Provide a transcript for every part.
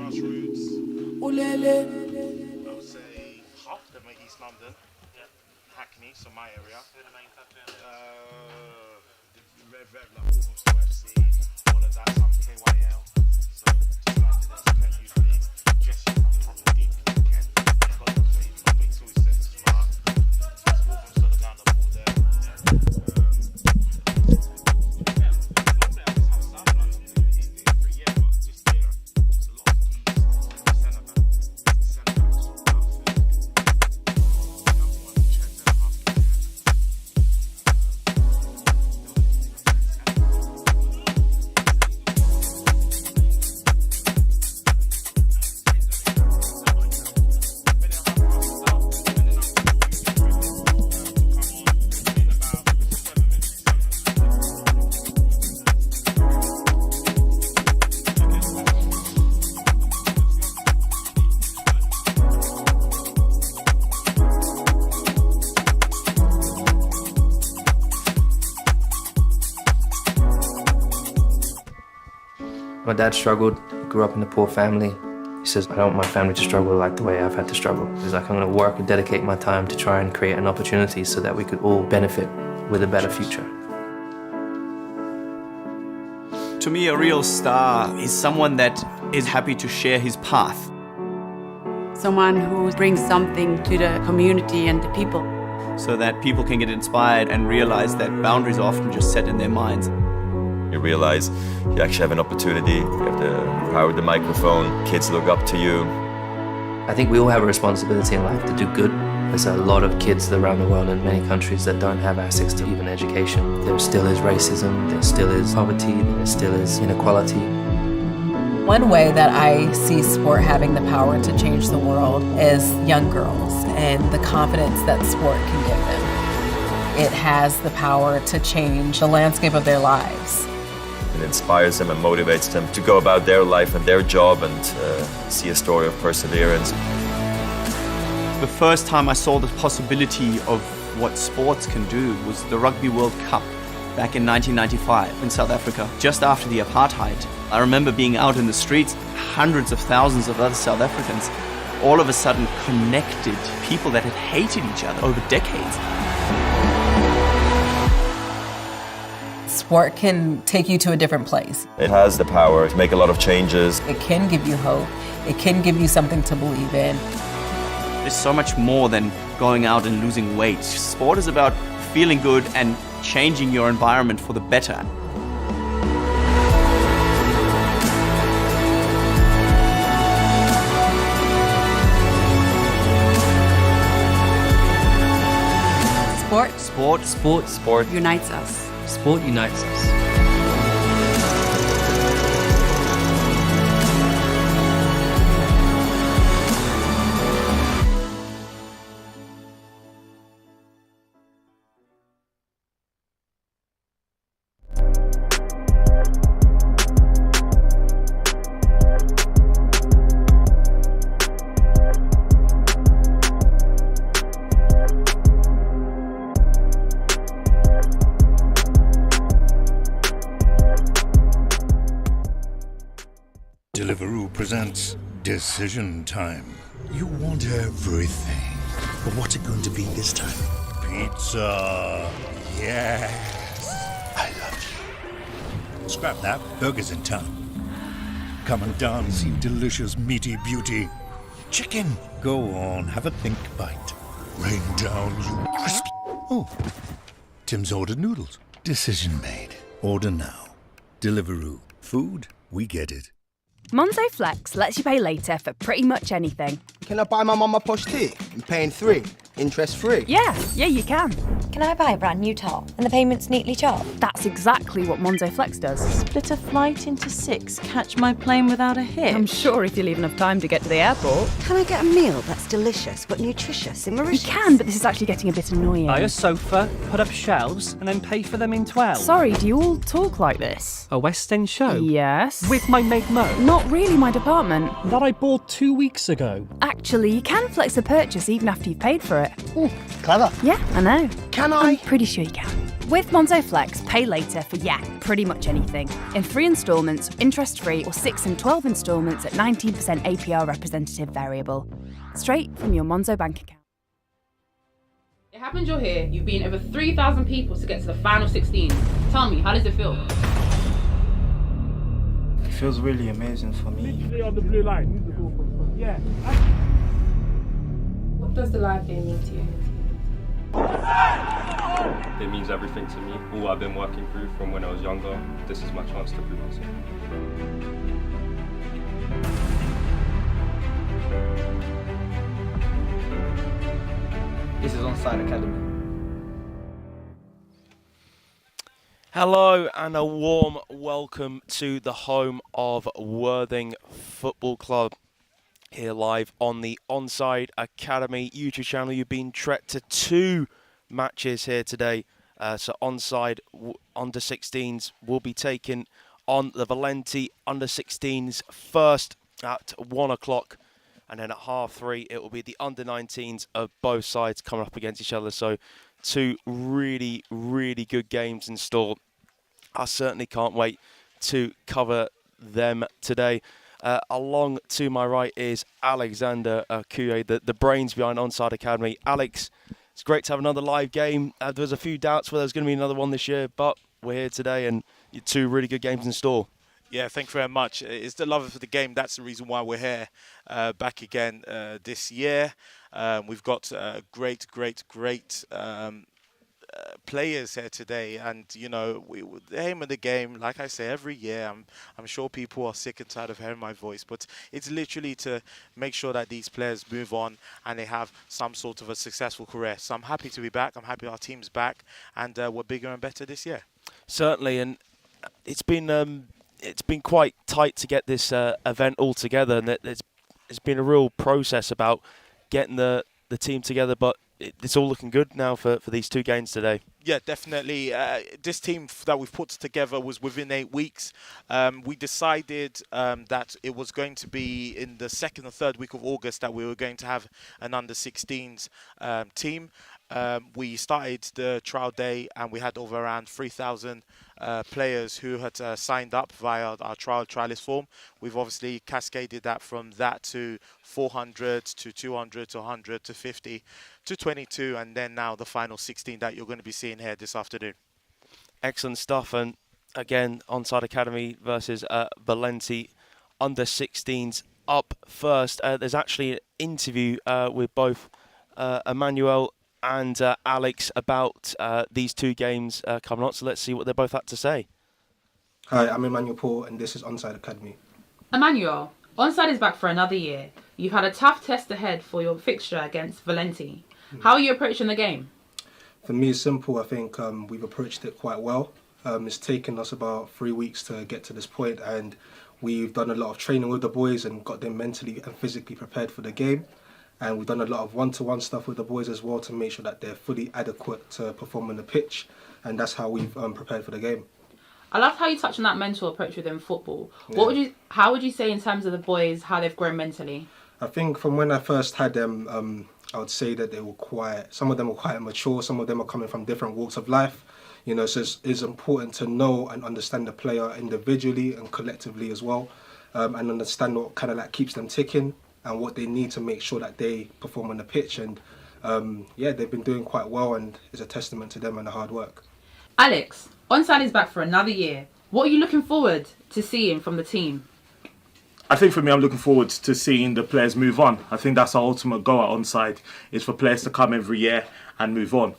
Grassroots. I would say half of them are East London. Hackney, so my area. Like Wolverhampton FC, all of that, some KYL. So just like there's plenty usually dressing proper deep weekend. Got the faith, but makes always sense as well. Just Wolverhampton sort of down the ball there. Normally I just have South London every year, but this year it's a lot of East, Centre sort of stuff. My dad struggled, grew up in a poor family. He says, I don't want my family to struggle like the way I've had to struggle. He's like, I'm going to work and dedicate my time to try and create an opportunity so that we could all benefit with a better future. To me, a real star is someone that is happy to share his path. Someone who brings something to the community and the people. So that people can get inspired and realize that boundaries are often just set in their minds. You realize you actually have an opportunity, you have the power of the microphone, kids look up to you. I think we all have a responsibility in life to do good. There's a lot of kids around the world in many countries that don't have access to even education. There still is racism, there still is poverty, there still is inequality. One way that I see sport having the power to change the world is young girls and the confidence that sport can give them. It has the power to change the landscape of their lives. It inspires them and motivates them to go about their life and their job and see a story of perseverance. The first time I saw the possibility of what sports can do was the Rugby World Cup back in 1995 in South Africa, just after the apartheid. I remember being out in the streets, hundreds of thousands of other South Africans all of a sudden connected, people that had hated each other over decades. Sport can take you to a different place. It has the power to make a lot of changes. It can give you hope. It can give you something to believe in. There's so much more than going out and losing weight. Sport is about feeling good and changing your environment for the better. Sport. Sport. Sport. Sport. Unites us. Sport unites us. Deliveroo presents Decision Time. You want everything. But what's it going to be this time? Pizza. Yes. I love you. Scrap that. Burger's in town. Come and dance, you delicious meaty beauty. Chicken. Go on, have a think bite. Rain down, you crispy. Oh, Tim's ordered noodles. Decision made. Order now. Deliveroo. Food, we get it. Monzo Flex lets you pay later for pretty much anything. Can I buy my mum a posh tea and pay in 3, interest free? Yeah, you can. Can I buy a brand new top and the payment's neatly chopped? That's exactly what Monzo Flex does. Split a flight into 6, catch my plane without a hitch. I'm sure if you leave enough time to get to the airport. Can I get a meal that's delicious but nutritious in Mauritius? You can, but this is actually getting a bit annoying. Buy a sofa, put up shelves, and then pay for them in 12. Sorry, do you all talk like this? A West End show? Yes. With my mate Mo? Not really my department. That I bought 2 weeks ago. Actually, you can flex a purchase even after you've paid for it. Ooh, clever. Yeah, I know. Can I? I'm pretty sure you can. With Monzo Flex, pay later for, pretty much anything. In 3 instalments, interest-free, or 6 and 12 instalments at 19% APR representative variable. Straight from your Monzo bank account. It happened you're here. You've been over 3,000 people to get to the final 16. Tell me, how does it feel? It feels really amazing for me. Literally on the blue line. Yeah. What does the live game mean to you? It means everything to me. All I've been working through from when I was younger, this is my chance to prove myself. This is Onside Academy. Hello and a warm welcome to the home of Worthing Football Club. Here live on the Onside Academy YouTube channel. You've been treated to 2 matches here today. So Onside under 16s will be taking on the Valenti under 16s first at 1 o'clock. And then at 3:30 it will be the under 19s of both sides coming up against each other. So 2 really, really good games in store. I certainly can't wait to cover them today. Along to my right is Alexander Kuye, the brains behind Onside Academy. Alex, it's great to have another live game. There was a few doubts whether there's going to be another one this year, but we're here today and 2 really good games in store. Yeah, thank you very much. It's the love of the game. That's the reason why we're here back again this year. We've got great players here today, and the aim of the game, like I say every year, I'm sure people are sick and tired of hearing my voice, but it's literally to make sure that these players move on and they have some sort of a successful career. So I'm happy to be back. I'm happy our team's back, and we're bigger and better this year. Certainly, and it's been quite tight to get this event all together, and it's been a real process about getting the team together, but it's all looking good now for these 2 games today. Yeah, definitely. This team that we've put together was within 8 weeks. We decided that it was going to be in the 2nd or 3rd week of August that we were going to have an under-16s team. We started the trial day and we had over around 3,000 players who had signed up via our trialist form. We've obviously cascaded that from that to 400 to 200 to 100 to 50 to 22, and then now the final 16 that you're going to be seeing here this afternoon. Excellent stuff. And again, Onside Academy versus Valenti under 16s up first. There's actually an interview with both Emmanuel and Alex about these 2 games coming up. So let's see what they both had to say. Hi, I'm Emmanuel Paul, and this is Onside Academy. Emmanuel, Onside is back for another year. You've had a tough test ahead for your fixture against Valenti. How are you approaching the game? For me, it's simple. I think we've approached it quite well. It's taken us about 3 weeks to get to this point, and we've done a lot of training with the boys and got them mentally and physically prepared for the game. And we've done a lot of one-to-one stuff with the boys as well to make sure that they're fully adequate to perform on the pitch. And that's how we've prepared for the game. I love how you touch on that mental approach within football. Yeah. How would you say in terms of the boys, how they've grown mentally? I think from when I first had them, I would say that they were some of them were quite mature, some of them are coming from different walks of life. So it's important to know and understand the player individually and collectively as well, and understand what kind of keeps them ticking and what they need to make sure that they perform on the pitch. And they've been doing quite well, and it's a testament to them and the hard work. Alex, Onside is back for another year. What are you looking forward to seeing from the team? I think for me, I'm looking forward to seeing the players move on. I think that's our ultimate goal at Onside, is for players to come every year and move on.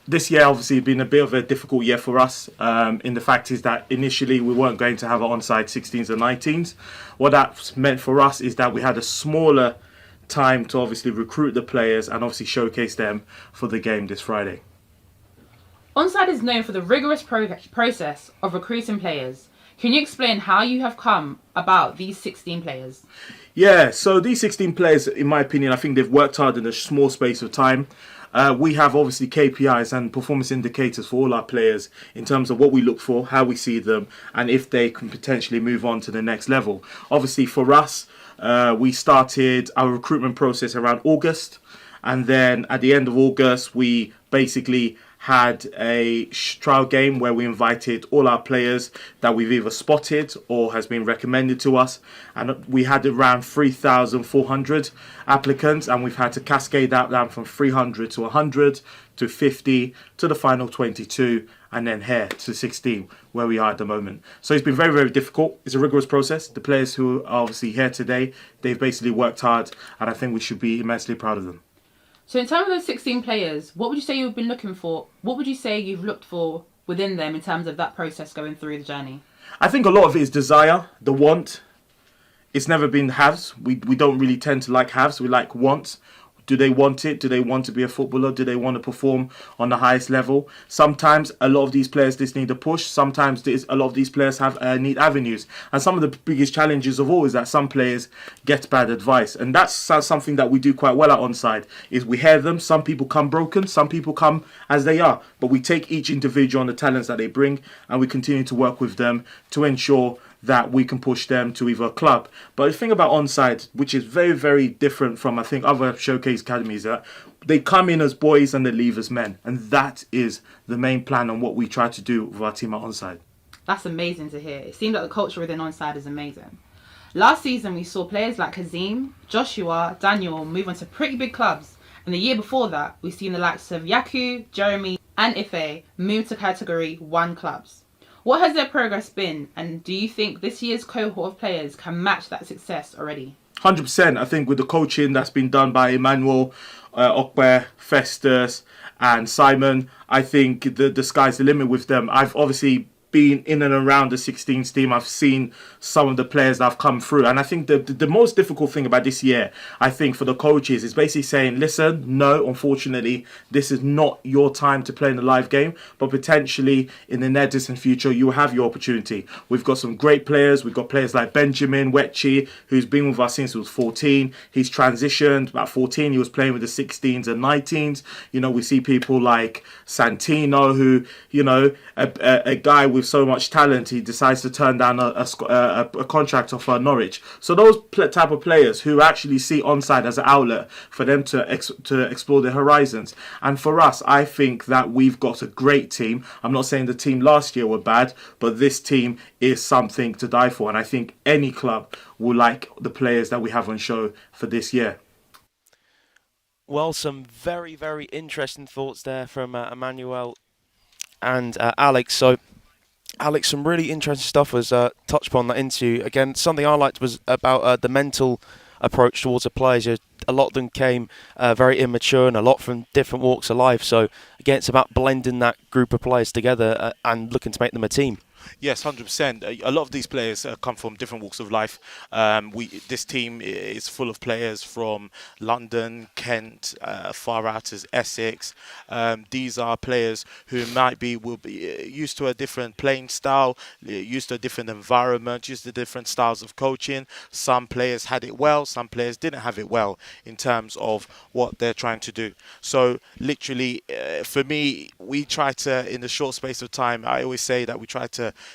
This year, obviously, has been a bit of a difficult year for us. In the fact is that initially we weren't going to have an Onside 16s and 19s. What that's meant for us is that we had a smaller time to obviously recruit the players and obviously showcase them for the game this Friday. Onside is known for the rigorous process of recruiting players. Can you explain how you have come about these 16 players? Yeah, so these 16 players, in my opinion, I think they've worked hard in a small space of time. We have obviously KPIs and performance indicators for all our players in terms of what we look for, how we see them, and if they can potentially move on to the next level. Obviously for us, we started our recruitment process around August, and then at the end of August, we basically had a trial game where we invited all our players that we've either spotted or has been recommended to us, and we had around 3,400 applicants, and we've had to cascade that down from 300 to 100 to 50 to the final 22, and then here to 16, where we are at the moment. So it's been very, very difficult. It's a rigorous process. The players who are obviously here today, they've basically worked hard, and I think we should be immensely proud of them. So in terms of those 16 players, what would you say you've been looking for? What would you say you've looked for within them in terms of that process going through the journey? I think a lot of it is desire, the want. It's never been haves. We don't really tend to like haves. We like wants. Do they want it? Do they want to be a footballer? Do they want to perform on the highest level? Sometimes a lot of these players just need a push. Sometimes a lot of these players need avenues. And some of the biggest challenges of all is that some players get bad advice. And that's something that we do quite well at Onside, is we hear them. Some people come broken. Some people come as they are. But we take each individual on the talents that they bring, and we continue to work with them to ensure that we can push them to either a club. But the thing about Onside, which is very, very different from, I think, other showcase academies, that they come in as boys and they leave as men. And that is the main plan on what we try to do with our team at Onside. That's amazing to hear. It seems like the culture within Onside is amazing. Last season, we saw players like Hazim, Joshua, Daniel move on to pretty big clubs. And the year before that, we've seen the likes of Yaku, Jeremy and Ife move to Category 1 clubs. What has their progress been, and do you think this year's cohort of players can match that success already? 100%. I think with the coaching that's been done by Emmanuel, Okwe, Festus and Simon, I think the sky's the limit with them. I've obviously been in and around the 16s team. I've seen some of the players that have come through, and I think the most difficult thing about this year, I think, for the coaches is basically saying, listen, no, unfortunately this is not your time to play in the live game, but potentially in the near distant future you will have your opportunity. We've got some great players. We've got players like Benjamin Wetchi, who's been with us since he was 14. He's transitioned. About 14 he was playing with the 16s and 19s. You know, we see people like Santino, who, you know, a guy with so much talent, he decides to turn down a contract off Norwich. So those type of players who actually see Onside as an outlet for them to explore their horizons. And for us, I think that we've got a great team. I'm not saying the team last year were bad, but this team is something to die for. And I think any club will like the players that we have on show for this year. Well, some very, very interesting thoughts there from Emmanuel and Alex. So, Alex, some really interesting stuff was touched upon that interview. Again, something I liked was about the mental approach towards the players. A lot of them came very immature and a lot from different walks of life. So, again, it's about blending that group of players together and looking to make them a team. Yes, 100%. A lot of these players come from different walks of life. This team is full of players from London, Kent, far out as Essex. These are players who will be used to a different playing style, used to a different environment, used to different styles of coaching. Some players had it well, some players didn't have it well in terms of what they're trying to do. So literally, for me, we try to, in the short space of time, I always say that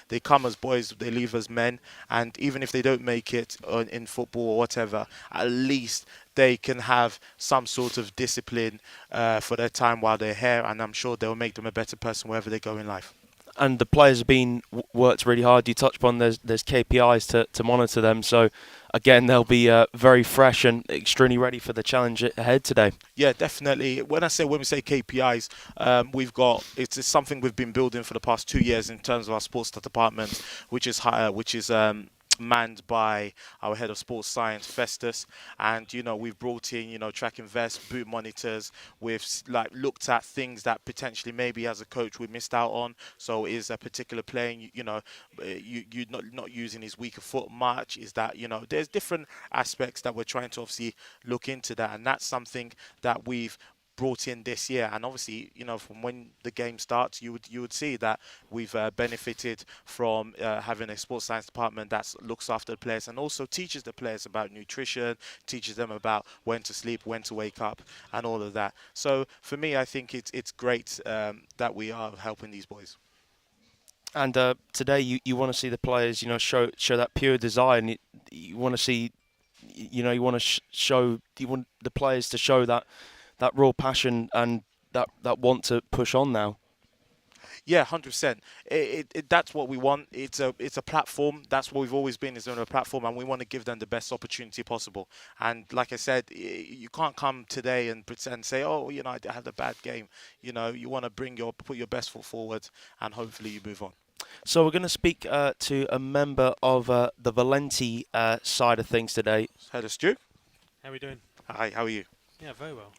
they come as boys, they leave as men, and even if they don't make it in football or whatever, at least they can have some sort of discipline for their time while they're here, and I'm sure they'll make them a better person wherever they go in life. And the players have been worked really hard. You touched upon there's KPIs to monitor them. So again, they'll be very fresh and extremely ready for the challenge ahead today. Yeah, definitely. When we say KPIs, it's something we've been building for the past 2 years in terms of our sports department, which is manned by our head of sports science, Festus, and we've brought in track and vest, boot monitors. We've looked at things that potentially maybe as a coach we missed out on. So is a particular player you not using his weaker foot much? Is that there's different aspects that we're trying to obviously look into that, and that's something that we've brought in this year. And obviously, from when the game starts, you would see that we've benefited from having a sports science department that looks after the players and also teaches the players about nutrition, teaches them about when to sleep, when to wake up, and all of that. So for me, I think it's great that we are helping these boys. And today, you want to see the players, show that pure desire, and you want to see, you want the players to show that raw passion and that want to push on now. Yeah, 100%. That's what we want. It's a platform. That's what we've always been, is on a platform, and we want to give them the best opportunity possible. And like I said, you can't come today and pretend, say, oh, you know, I had a bad game. You know, you want to put your best foot forward, and hopefully you move on. So we're going to speak to a member of the Valenti side of things today. Hello, Stu. How are we doing? Hi, how are you? Yeah, very well.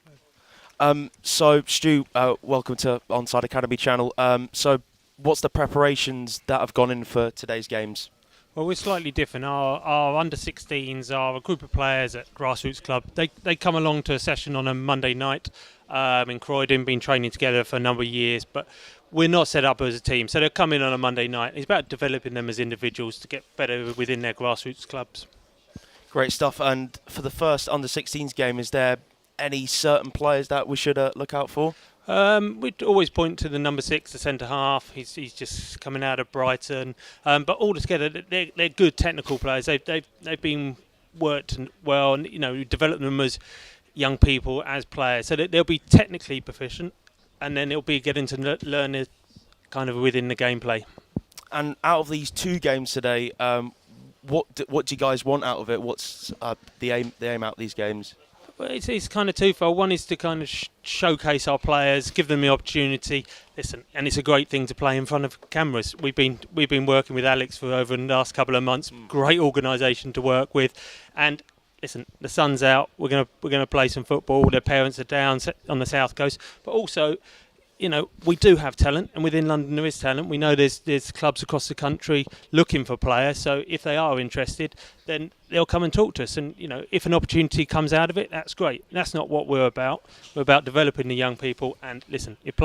So Stu, welcome to Onside Academy channel. So what's the preparations that have gone in for today's games? Well, we're slightly different. Our under-16s are a group of players at Grassroots Club. They come along to a session on a Monday night in Croydon, been training together for a number of years, but we're not set up as a team. So they'll come in on a Monday night. It's about developing them as individuals to get better within their grassroots clubs. Great stuff. And for the first under-16s game, is there any certain players that we should look out for? We'd always point to the number 6, the centre half. He's just coming out of Brighton. But altogether, they're good technical players. They've been worked well, and you know, develop them as young people, as players. So they'll be technically proficient, and then it'll be getting to learn it kind of within the gameplay. And out of these 2 games today, what do you guys want out of it? What's the aim out of these games? Well, it's kind of twofold. One is to kind of showcase our players, give them the opportunity. Listen, and it's a great thing to play in front of cameras. We've been working with Alex for over the last couple of months. Great organisation to work with, and listen, the sun's out. We're gonna play some football. Their parents are down on the south coast, but also, you know, we do have talent, and within London there is talent. We know there's clubs across the country looking for players, so if they are interested, then they'll come and talk to us. And, you know, if an opportunity comes out of it, that's great. That's not what we're about. We're about developing the young people. And listen, if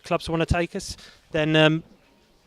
clubs want to take us, then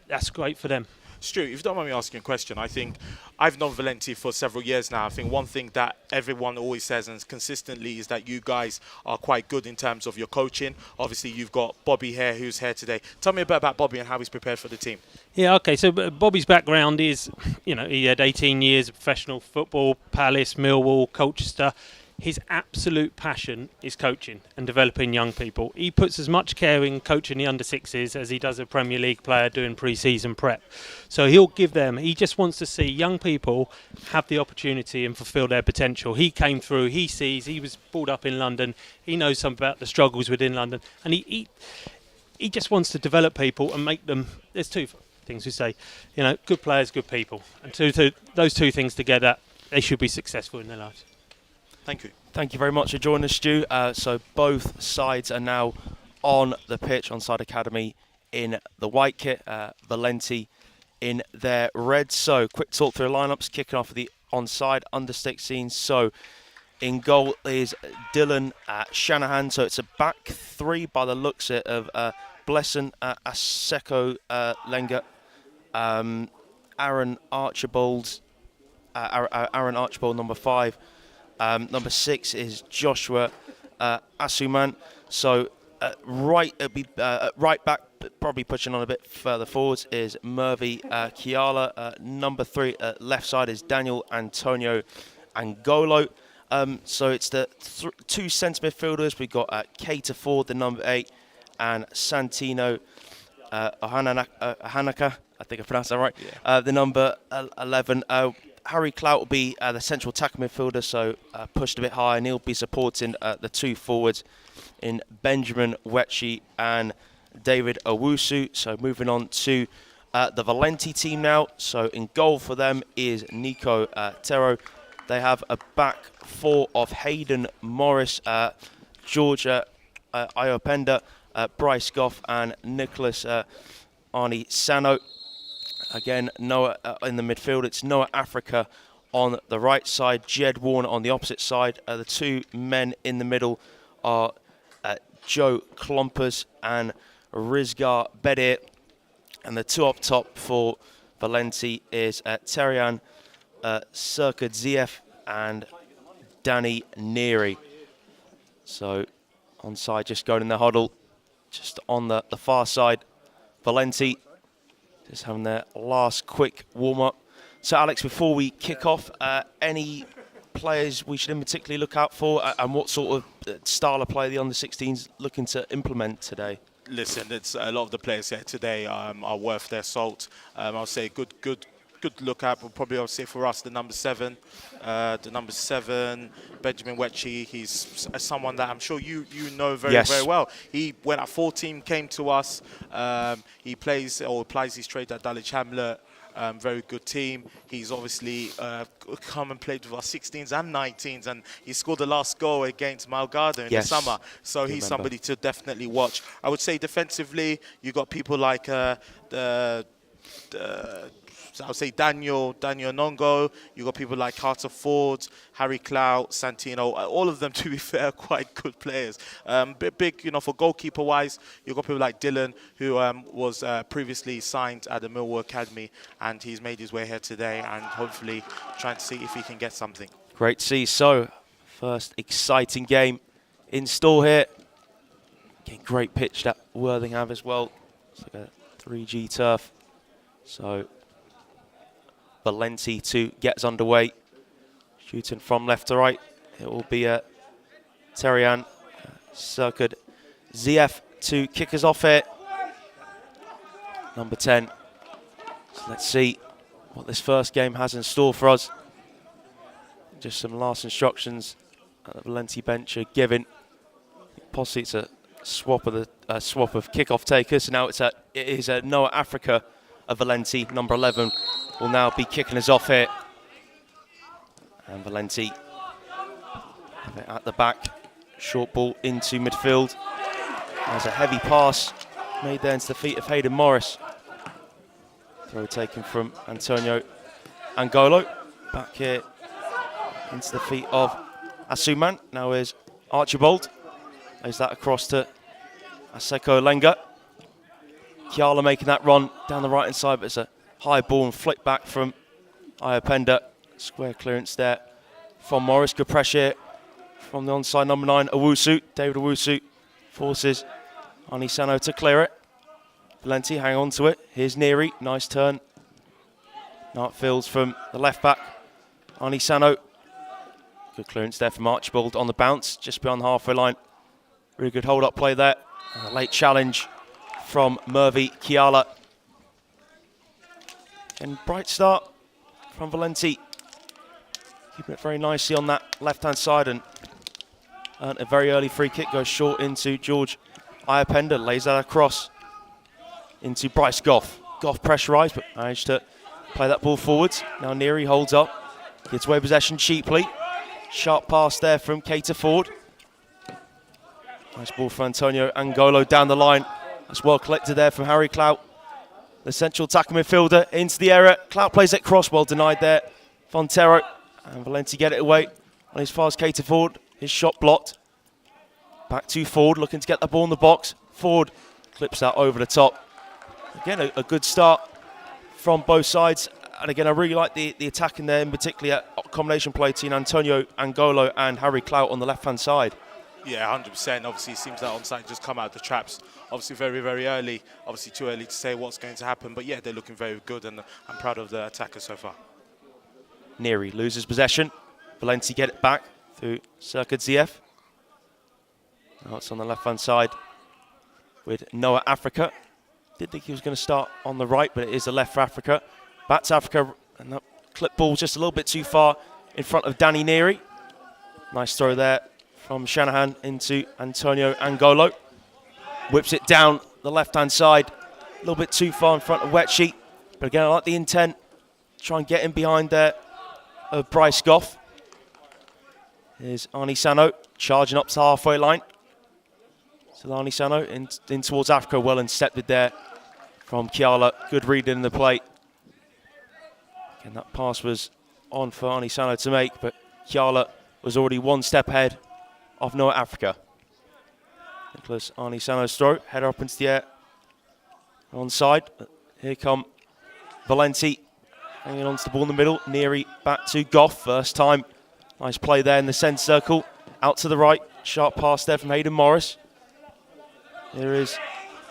that's great for them. Stu, if you don't mind me asking a question, I think I've known Valenti for several years now. I think one thing that everyone always says and consistently is that you guys are quite good in terms of your coaching. Obviously, you've got Bobby here, who's here today. Tell me a bit about Bobby and how he's prepared for the team. Yeah, okay. So Bobby's background is, you know, he had 18 years of professional football, Palace, Millwall, Colchester. His absolute passion is coaching and developing young people. He puts as much care in coaching the under-6s as he does a Premier League player doing pre-season prep. So he just wants to see young people have the opportunity and fulfil their potential. He came through, he was brought up in London, he knows some about the struggles within London, and he just wants to develop people and make them, there's 2 things we say, you know, good players, good people. And those 2 things together, they should be successful in their lives. Thank you. Thank you very much for joining us, Stu. So both sides are now on the pitch, Onside Academy in the white kit, Valenti in their red. So quick talk through lineups, kicking off with the Onside under-16. So in goal is Dylan Shanahan. So it's a back 3 by the looks of Blesson, Aseko Lenga, Aaron Archibald, number 5. Number 6 is Joshua Asuman. So right back, probably pushing on a bit further forwards, is Mervi Kiala. Number 3 left side is Daniel Antonio Angolo. So it's the 2 centre midfielders. We've got Keita Ford, the number 8, and Santino Ohanaka. I think I pronounced that right. Yeah. The number 11. Harry Clout will be the central attack midfielder, so pushed a bit higher, and he'll be supporting the 2 forwards in Benjamin Wetchi and David Owusu. So moving on to the Valenti team now. So in goal for them is Nico Tero. They have a back 4 of Hayden Morris, Georgia Iopenda, Bryce Goff, and Nicholas Arnie Sano. Again, Noah in the midfield. It's Noah Africa on the right side, Jed Warner on the opposite side. The 2 men in the middle are Joe Klompers and Rizgar Bedir. And the 2 up top for Valenti is Terian Serkadziev and Danny Neary. So Onside just going in the huddle, just on the far side. Valenti just having their last quick warm-up. So, Alex, before we kick off, any players we should in particularly look out for, and what sort of style of play the under-16s looking to implement today? Listen, it's a lot of the players here today are worth their salt. I'll say good look at. Probably I'll say for us the number 7, Benjamin Wetchy. He's someone that I'm sure you know very well. He went at 14, came to us. He applies his trade at Dulwich Hamlet. Very good team. He's obviously come and played with our 16s and 19s, and he scored the last goal against Malgarda in the summer. So he's somebody to definitely watch. I would say defensively, you got people like I would say Daniel Nongo. You got people like Carter Ford, Harry Clout, Santino. All of them, to be fair, are quite good players. Big, for goalkeeper wise, you got people like Dylan, who was previously signed at the Millwall Academy, and he's made his way here today, and hopefully trying to see if he can get something. Great to see. So, first exciting game in store here. Getting great pitch that Worthing have as well. It's like a 3G turf. So, Valenti to gets underway. Shooting from left to right. It will be Terian Serkad ZF to kick us off here. Number 10. So let's see what this first game has in store for us. Just some last instructions that the Valenti bench are given. Possibly it's a swap of kickoff takers. So now it is Noah Africa of Valenti, number 11, will now be kicking us off here. And Valenti have it at the back. Short ball into midfield. There's a heavy pass made there into the feet of Hayden Morris. Throw taken from Antonio Angolo. Back here into the feet of Asuman. Now is Archibald. Plays that across to Aseko Lenga. Kiala making that run down the right-hand side, but it's a high ball and flick back from Iopenda. Square clearance there from Morris. Good pressure from the onside number 9, Owusu. David Owusu forces Anisano to clear it. Valenti hang on to it. Here's Neary, nice turn. Nart Fields from the left back. Anisano. Good clearance there from Archibald on the bounce, just beyond the halfway line. Really good hold-up play there. And a late challenge from Mervy Kiala. And bright start from Valenti. Keeping it very nicely on that left-hand side, and a very early free kick goes short into George Iopenda, lays that across into Bryce Goff. Goff pressurised, but managed to play that ball forwards. Now Neary holds up, gets away possession cheaply. Sharp pass there from Cater Ford. Nice ball for Antonio Angolo down the line. That's well collected there from Harry Clout. The central attacking midfielder into the area. Clout plays it cross, well denied there. Fontero and Valenti get it away on as far as Cater Ford. His shot blocked. Back to Ford, looking to get the ball in the box. Ford clips that over the top. Again, a good start from both sides. And again, I really like the attack in there, in particular a combination play between Antonio Angolo and Harry Clout on the left-hand side. Yeah, 100%. Obviously, it seems that onside just come out of the traps. Obviously, very, very early. Obviously, too early to say what's going to happen. But yeah, they're looking very good, and I'm proud of the attackers so far. Neary loses possession. Valenti get it back through Serkad ZF. Now it's on the left-hand side with Noah Africa. Did think he was going to start on the right, but it is the left for Africa. Back to Africa, and that clip ball just a little bit too far in front of Danny Neary. Nice throw there from Shanahan into Antonio Angolo. Whips it down the left-hand side. A little bit too far in front of Wetchy. But again, I like the intent. Try and get in behind there of Bryce Goff. Here's Arnie Sano charging up to the halfway line. So Arnie Sano in towards Africa. Well intercepted there from Kiala. Good reading in the play. Again, that pass was on for Arnie Sano to make, but Kiala was already one step ahead of Noah Africa. Nicholas Arnie Sano's throw, header up into the air. Onside. Here come Valenti. Hanging on to the ball in the middle. Neary back to Goff. First time. Nice play there in the centre circle. Out to the right. Sharp pass there from Hayden Morris. Here is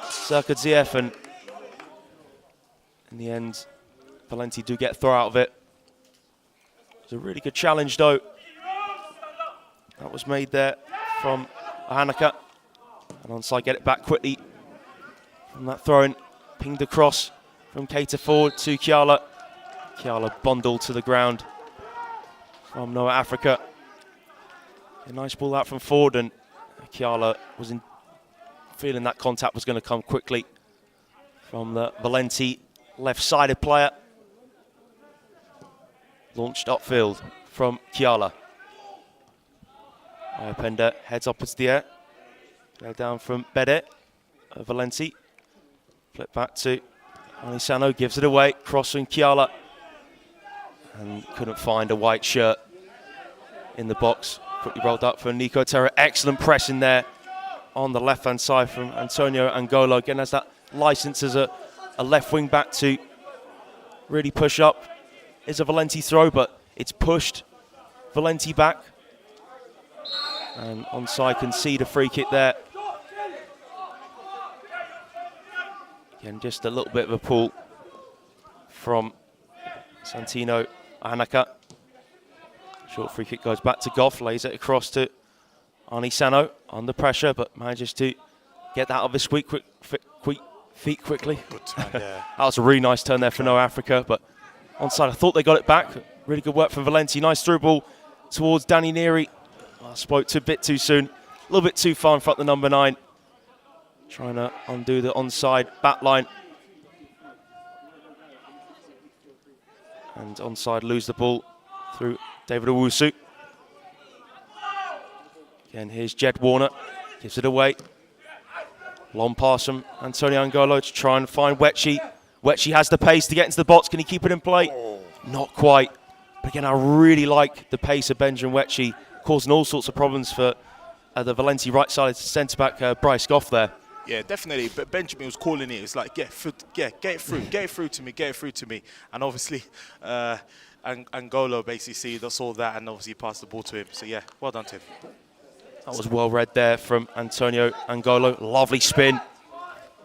Serkad ZF, and in the end, Valenti do get a throw out of it. It's a really good challenge though. That was made there from Ahanaka. And Onside get it back quickly From that throw-in, pinged across from Keita forward to Kiala. Kiala bundled to the ground from Noah Africa. A nice ball out from forward, and Kiala was feeling that contact was going to come quickly from the Valenti left-sided player. Launched upfield from Kiala. Pender heads upwards the air. Go down from Bede, Valenti. Flip back to Anisano, gives it away, crossing Kiala. And couldn't find a white shirt in the box. Quickly rolled up for Nico Terra. Excellent press in there on the left-hand side from Antonio Angolo. Again, has that license as a left wing back to really push up. Is a Valenti throw, but it's pushed Valenti back. And Onside can see the free kick there. Again, just a little bit of a pull from Santino Anaka. Short free kick goes back to Goff, lays it across to Anisano, under pressure, but manages to get that out of his feet quickly. Good turn there. That was a really nice turn there for Noah Africa, but Onside, I thought they got it back. Really good work from Valenti. Nice through ball towards Danny Neary. I spoke a bit too soon. A little bit too far in front of the number 9. Trying to undo the onside back line. And Onside lose the ball through David Owusu. Again, here's Jed Warner. Gives it away. Long pass from Antonio Angolo to try and find Wetchi. Wetchi has the pace to get into the box. Can he keep it in play? Not quite. But again, I really like the pace of Benjamin Wetchi, causing all sorts of problems for the Valenti right-sided centre-back Bryce Goff there. Yeah, definitely. But Benjamin was calling it. It was like, get it through to me. And obviously, Angolo basically saw that and obviously passed the ball to him. So yeah, well done to him. That was well read there from Antonio Angolo. Lovely spin.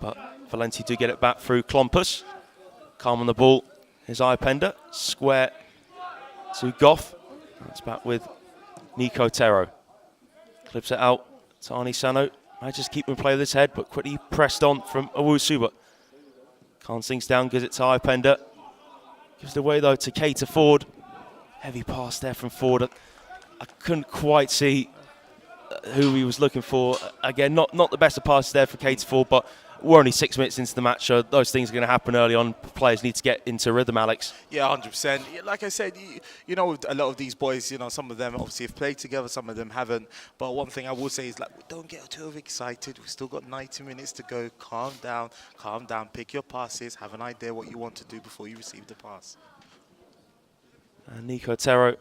But Valenti do get it back through Klompus. Calm on the ball. Here's Iapenda. Square to Goff. That's back with Nico Terro. Clips it out to Anisano. I just keep him play with his head, but quickly pressed on from Owusu, but can't sinks down, gives it to Iapenda. Gives it away though to Keita Ford. Heavy pass there from Ford. I couldn't quite see who he was looking for. Again, not the best of passes there for Keita Ford, but we're only 6 minutes into the match, so those things are going to happen early on. Players need to get into rhythm, Alex. Yeah, 100%. Like I said, you know, a lot of these boys, you know, some of them obviously have played together, some of them haven't. But one thing I will say is, like, don't get too excited. We've still got 90 minutes to go. Calm down, pick your passes, have an idea what you want to do before you receive the pass. And Nico Terro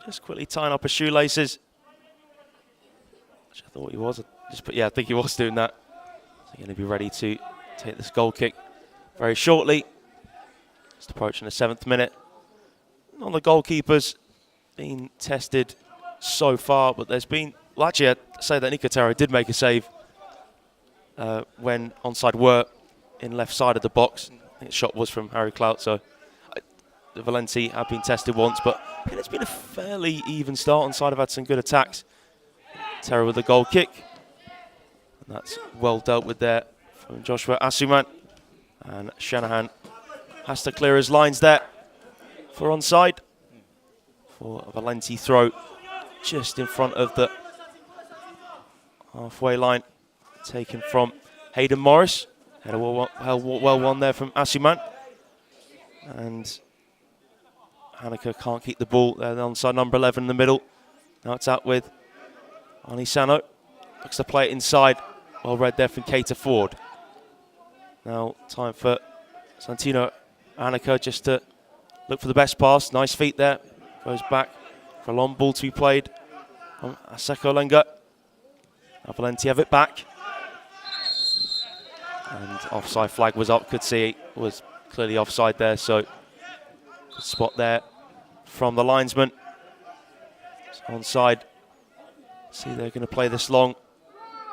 just quickly tying up his shoelaces. Which I thought he was. I think he was doing that. So going to be ready to take this goal kick very shortly. Just approaching the 7th minute. On the goalkeepers being tested so far, but there's been, well, actually I'd say that Nico Terro did make a save when Onside were in left side of the box. I think the shot was from Harry Clout, so the Valenti have been tested once, but it's been a fairly even start. Onside have had some good attacks. Terro with the goal kick. And that's well dealt with there from Joshua Asuman. And Shanahan has to clear his lines there for Onside. For a Valenti throw just in front of the halfway line. Taken from Hayden Morris. Had a well won there from Asuman. And Haneke can't keep the ball there. Onside number 11 in the middle. Now it's out with Anisano. Looks to play it inside. Well read there from Keita Ford. Now time for Santino Anaka just to look for the best pass. Nice feet there. Goes back for a long ball to be played from Aseko Lenga. Now Valenti have it back. And offside flag was up. Could see it was clearly offside there. So good spot there from the linesman. It's onside. See, they're going to play this long.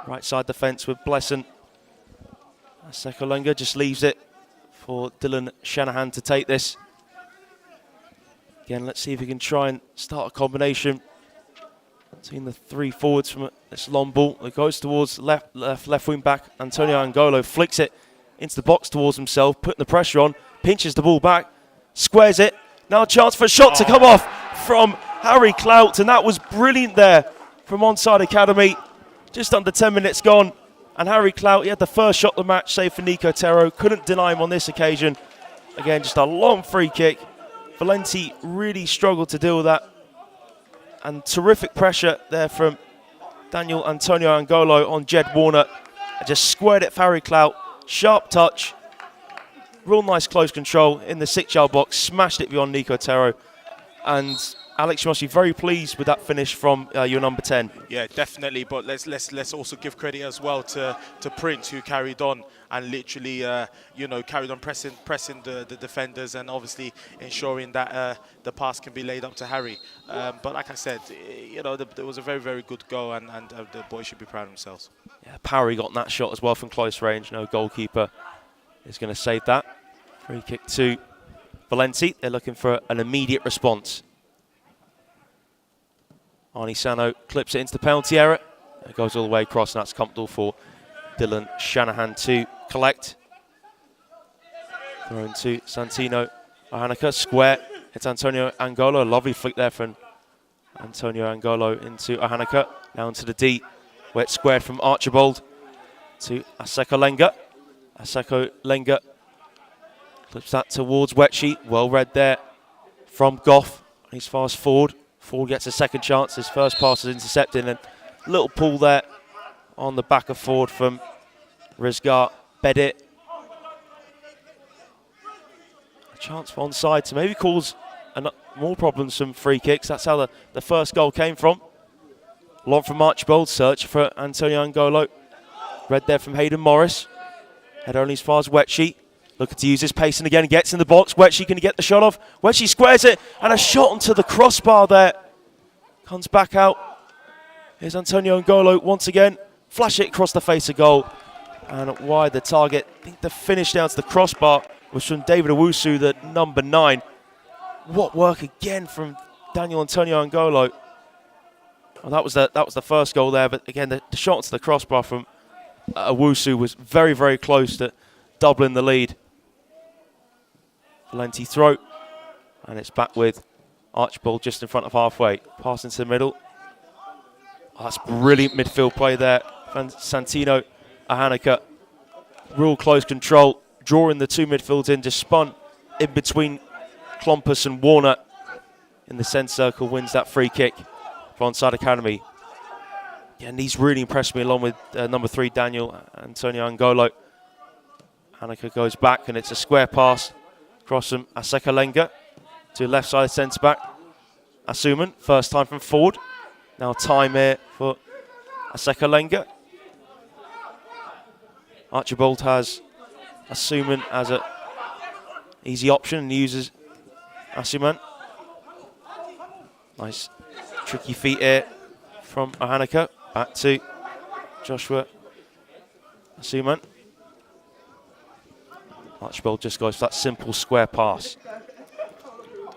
Right side defence with Blesson. Aseko Lenga just leaves it for Dylan Shanahan to take this. Again, let's see if he can try and start a combination between the 3 forwards from this long ball. It goes towards left wing back. Antonio Angolo flicks it into the box towards himself, putting the pressure on, pinches the ball back, squares it. Now a chance for a shot to come off from Harry Clout, and that was brilliant there from Onside Academy. Just under 10 minutes gone, and Harry Clout, he had the first shot of the match, save for Nico Terro. Couldn't deny him on this occasion. Again, just a long free kick. Valenti really struggled to deal with that. And terrific pressure there from Daniel Antonio Angolo on Jed Warner. And just squared it for Harry Clout. Sharp touch. Real nice close control in the 6-yard box. Smashed it beyond Nico Terro. And Alex, you must be very pleased with that finish from your number 10. Yeah, definitely. But let's also give credit as well to Prince, who carried on and literally, carried on pressing the defenders and obviously ensuring that the pass can be laid up to Harry. But like I said, there was a very, very good goal, and the boys should be proud of themselves. Yeah, Parry got that shot as well from close range. No goalkeeper is going to save that. Free kick to Valenti. They're looking for an immediate response. Arnie Sano clips it into the penalty area. It goes all the way across, and that's comfortable for Dylan Shanahan to collect. Thrown to Santino Ahanaka, square. It's Antonio Angolo. Lovely flick there from Antonio Angolo into Ahanaka. Now into the D, where it's squared from Archibald to Aseko Lenga. Aseko Lenga clips that towards Wetchy. Well read there from Goff. He's fast forward. Ford gets a second chance. His first pass is intercepted, and a little pull there on the back of Ford from Rizgar Bedit. A chance for onside to maybe cause more problems from free kicks. That's how the first goal came from. Long from Archibald, search for Antonio Angolo. Read there from Hayden Morris. Head only as far as Wetchy. Looking to use his pacing again, gets in the box. Wetchy, can he get the shot off? Wetchy squares it, and a shot onto the crossbar there. Comes back out. Here's Antonio Angolo once again. Flash it across the face of goal. And wide the target. I think the finish down to the crossbar was from David Owusu, the number 9. What work again from Daniel Antonio Angolo. Well, that was the first goal there, but again, the shot onto the crossbar from Owusu was very, very close to doubling the lead. Valenti throw, and it's back with Archibald just in front of halfway. Pass into the middle. Oh, that's brilliant midfield play there. Santino Ahanaka, real close control, drawing the two midfields in, just spun in between Klompus and Warner in the centre circle, wins that free kick for Onside Academy. Yeah, and he's really impressed me along with number 3, Daniel Antonio Angolo. Ahanaka goes back, and it's a square pass across from Aseko Lenga to left side centre back. Asuman, first time from forward. Now time here for Aseko Lenga. Archibald has Asuman as an easy option and uses Asuman. Nice tricky feet here from Ahanaka. Back to Joshua Asuman. Archibald just goes for that simple square pass.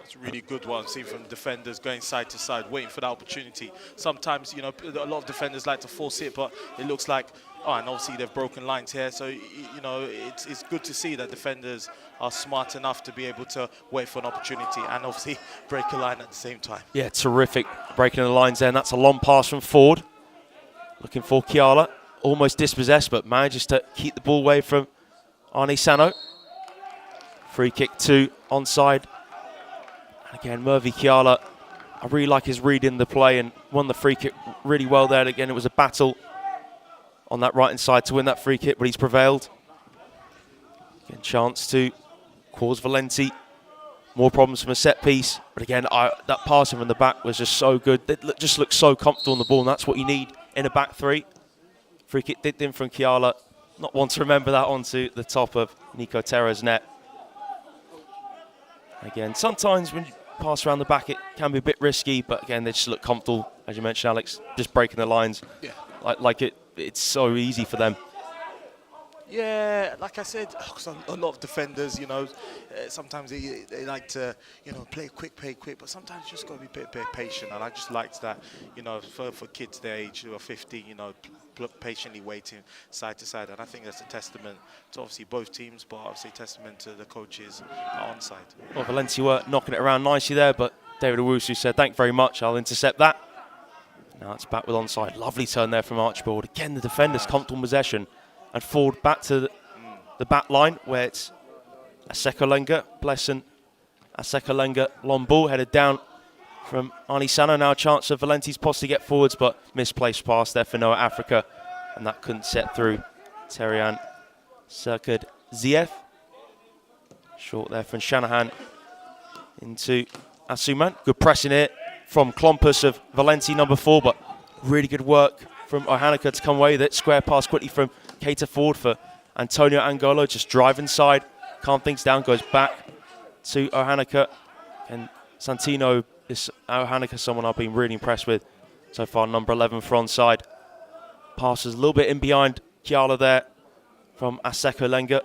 It's a really good one, seen from defenders going side to side, waiting for the opportunity. Sometimes, a lot of defenders like to force it, but it looks like, and obviously they've broken lines here, so, it's good to see that defenders are smart enough to be able to wait for an opportunity and obviously break a line at the same time. Yeah, terrific breaking the lines there, and that's a long pass from Ford. Looking for Kiala, almost dispossessed, but manages to keep the ball away from Arnie Sano. Free kick to onside. Again, Mervi Kiala, I really like his reading the play and won the free kick really well there. Again, it was a battle on that right-hand side to win that free kick, but he's prevailed. Again, chance to cause Valenti more problems from a set piece. But again, that passing from the back was just so good. It just looked so comfortable on the ball, and that's what you need in a back three. Free kick dipped in from Kiala. Not one to remember that onto the top of Nico Terra's net. Again, sometimes when you pass around the back, it can be a bit risky, but again, they just look comfortable, as you mentioned, Alex, just breaking the lines. Yeah. Like it's so easy for them. Yeah, like I said, a lot of defenders, sometimes they like to, play quick, but sometimes you just got to be a bit patient. And I just liked that, for kids their age who are 15, patiently waiting side to side. And I think that's a testament to obviously both teams, but obviously a testament to the coaches Onside. Well, Valenti were knocking it around nicely there, but David Owusu said, thank you very much, I'll intercept that. Now it's back with Onside. Lovely turn there from Archibald. Again, the defenders comfortable possession. And forward back to the back line where it's Asekolenga, Blesson, Asekolenga, long ball headed down from Arnie Sano. Now a chance of Valenti's possibly get forwards, but misplaced pass there for Noah Africa. And that couldn't set through Terian Serkad Ziev. Short there from Shanahan into Asuman. Good pressing here from Klompus of Valenti, number 4, but really good work from Ohanaka to come away with it. Square pass quickly from Keita forward for Antonio Angolo, just drive inside, calm things down, goes back to Ohanaka. And Santino, this Ohanaka, someone I've been really impressed with so far, number 11 for Onside. Passes a little bit in behind Kiala there from Asekolenga.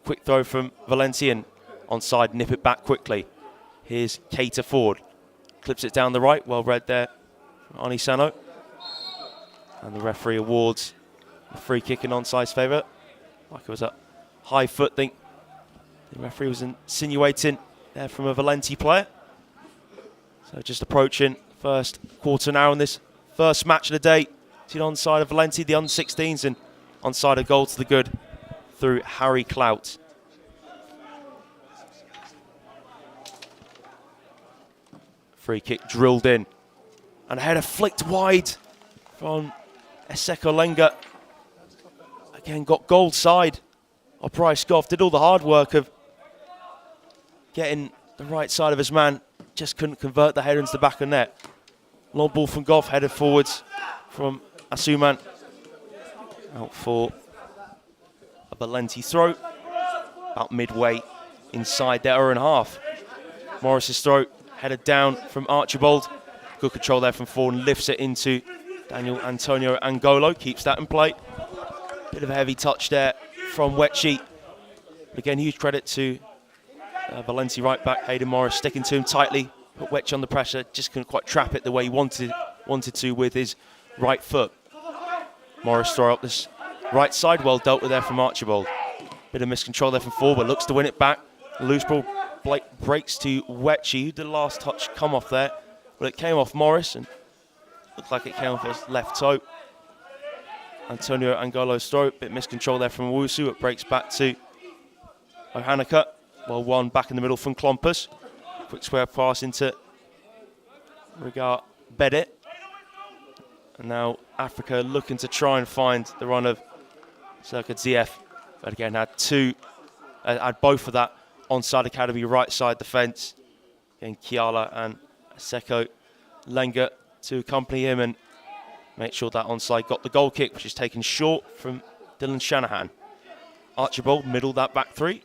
Quick throw from Valenti, and Onside nip it back quickly. Here's Keita forward. Clips it down the right, well read there from Arnie Sano. And the referee awards a free kick in Onside's favour. Like it was a high foot thing. The referee was insinuating there from a Valenti player. So just approaching first quarter now in this first match of the day. To the onside of Valenti, the under-16s, and onside a goal to the good through Harry Clout. Free kick drilled in. And a header flicked wide from Asekolenga. Again, got gold side of Bryce Goff. Did all the hard work of getting the right side of his man. Just couldn't convert the header into the back of net. Long ball from Goff, headed forwards from Asuman. Out for a Valenti throw. About midway inside their own half. Morris's throw headed down from Archibald. Good control there from forward and lifts it into Daniel Antonio Angolo. Keeps that in play. Bit of a heavy touch there from Wetchi. But again, huge credit to Valenti right back, Hayden Morris, sticking to him tightly. Put Wetchi on the pressure, just couldn't quite trap it the way he wanted to with his right foot. Morris throw up this right side, well dealt with there from Archibald. Bit of miscontrol there from forward, but looks to win it back. Loose ball breaks to Wetchi, who did the last touch come off there. But it came off Morris and looked like it came off his left toe. Antonio Angolo's throw, bit miscontrol there from Owusu. It breaks back to Ohanaka. Well, one back in the middle from Klompus. Quick square pass into Rigar Bedit. And now Africa looking to try and find the run of Serkad Ziev. But again, had both of that onside academy right side defence. Again, Kiala and Seko Lenga to accompany him and make sure that onside got the goal kick, which is taken short from Dylan Shanahan. Archibald, middle that back three.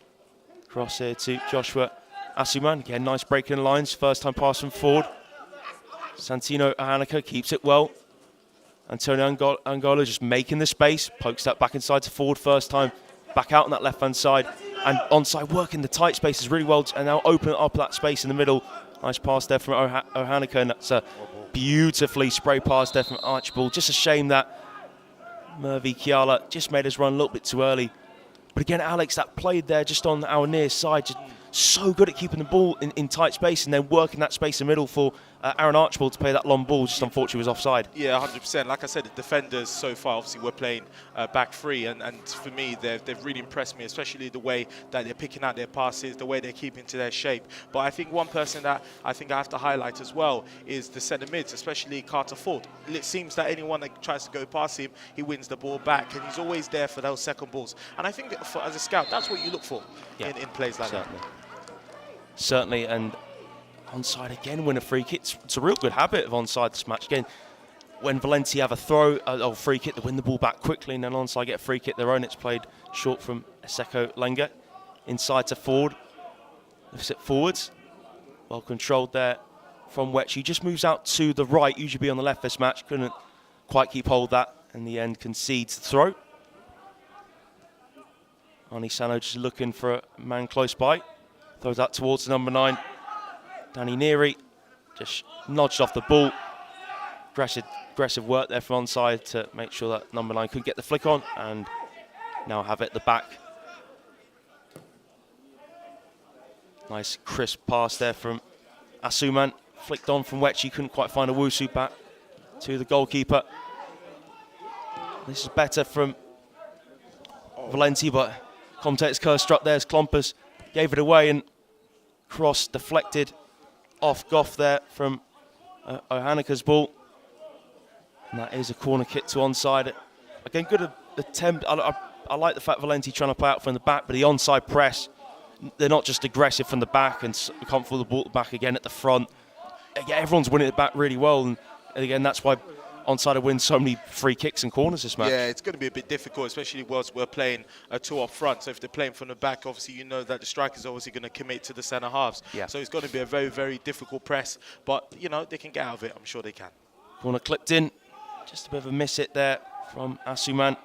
Cross here to Joshua Asuman. Again, nice break in lines. First time pass from forward. Santino Ohanaka keeps it well. Antonio Angolo just making the space. Pokes that back inside to forward first time. Back out on that left-hand side. And onside working the tight spaces really well. And now open up that space in the middle. Nice pass there from Ohanaka. And that's a beautifully spray pass there from Archibald. Just a shame that Mervi Kiala just made us run a little bit too early. But again, Alex, that played there just on our near side, just so good at keeping the ball in tight space and then working that space in the middle for Aaron Archibald to play that long ball, just unfortunately was offside. Yeah, 100%. Like I said, the defenders so far, obviously, we're playing back three, and for me, they've really impressed me, especially the way that they're picking out their passes, the way they're keeping to their shape. But I think one person that I think I have to highlight as well is the centre mids, especially Carter Ford. It seems that anyone that tries to go past him, he wins the ball back, and he's always there for those second balls. And I think that as a scout, that's what you look for in plays like that. Certainly, and onside again win a free kick. It's a real good habit of onside this match. Again, when Valenti have a throw or free kick, they win the ball back quickly, and then onside get a free kick their own. It's played short from Seko Lenga. Inside to forward. Lifts it forwards. Well controlled there from Wetch. He just moves out to the right, usually be on the left this match. Couldn't quite keep hold of that. In the end, concedes the throw. Arnie Sano just looking for a man close by. Throws that towards the number 9. Danny Neary just nudged off the ball. Aggressive work there from onside to make sure that number 9 couldn't get the flick on, and now have it at the back. Nice crisp pass there from Asuman. Flicked on from Wetchy, couldn't quite find Owusu. Back to the goalkeeper. This is better from Valenti, but commentator's curse struck there as Klompers gave it away, and cross deflected off Goff there from Ohaneka's ball. And that is a corner kick to onside. Again, good attempt. I like the fact Valenti trying to play out from the back, but the onside press, they're not just aggressive from the back and comfortable the ball back again at the front. Yeah, everyone's winning it back really well, and again, that's why onside wins so many free kicks and corners this match. Yeah, it's going to be a bit difficult, especially whilst we're playing a 2 up front. So if they're playing from the back, obviously you know that the striker's obviously going to commit to the centre halves. Yeah. So it's going to be a very, very difficult press. But, you know, they can get out of it. I'm sure they can. Corner clipped in. Just a bit of a miss it there from Asuman.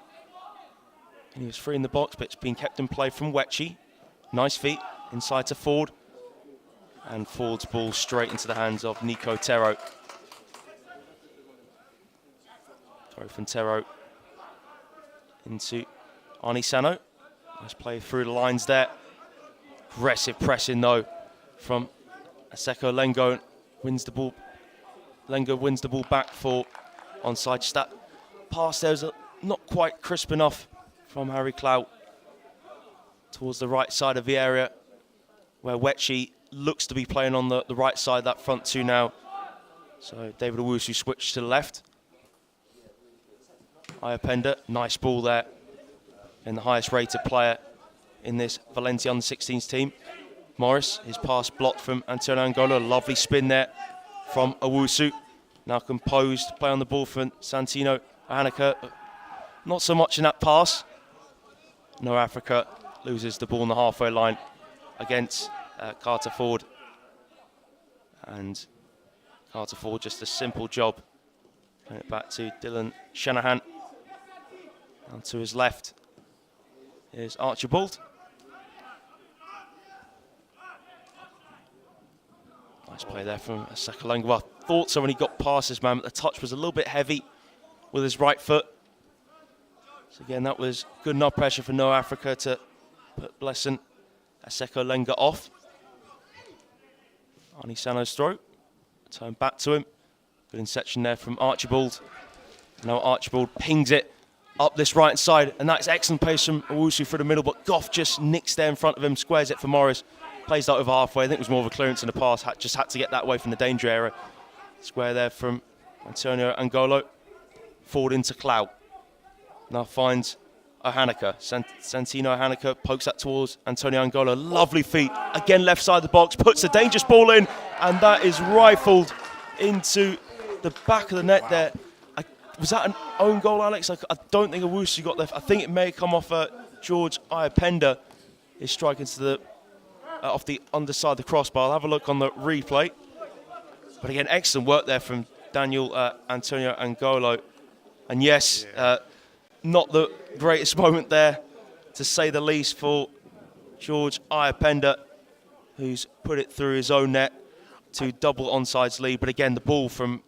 And he was free in the box, but it's been kept in play from Wetchy. Nice feet inside to Ford. And Ford's ball straight into the hands of Nico Terro. Throw from Terro into Arnie Sano. Nice play through the lines there. Aggressive pressing though from Aseko Lengo. Wins the ball. Lengo wins the ball back for onside. Just that pass there was not quite crisp enough from Harry Clout towards the right side of the area, where Wetchy looks to be playing on the right side, that front 2 now. So David Owusu switched to the left. Iapenda, nice ball there. And the highest rated player in this Valenti under-16s team. Morris, his pass blocked from Antonio Angola. Lovely spin there from Owusu. Now composed, play on the ball from Santino Ohaneka. Not so much in that pass. No, Africa loses the ball on the halfway line against Carter Ford. And Carter Ford, just a simple job. Playing it back to Dylan Shanahan. And to his left is Archibald. Nice play there from Sakalenga. I thought so when he got past this man, but the touch was a little bit heavy with his right foot. So again, that was good enough pressure for No Africa to put Blesson Aseko Lenga off. Arnie Sano's throw. Turn back to him. Good inception there from Archibald. Now Archibald pings it up this right side, and that's excellent pace from Owusu through the middle, but Goff just nicks there in front of him, squares it for Morris. Plays that over halfway. I think it was more of a clearance in the pass. Just had to get that away from the danger area. Square there from Antonio Angolo. Forward into Clout. Now finds Ohaneka. Santino Ohaneka pokes that towards Antonio Angola. Lovely feet. Again, left side of the box. Puts a dangerous ball in. And that is rifled into the back of the net there. Was that an own goal, Alex? I don't think Owusu got there. I think it may have come off George Iapenda. His strike into the off the underside of the crossbar. I'll have a look on the replay. But again, excellent work there from Daniel Antonio Angolo. And yes, not the greatest moment there, to say the least, for George Iapenda, who's put it through his own net to double onside's lead. But again, the ball from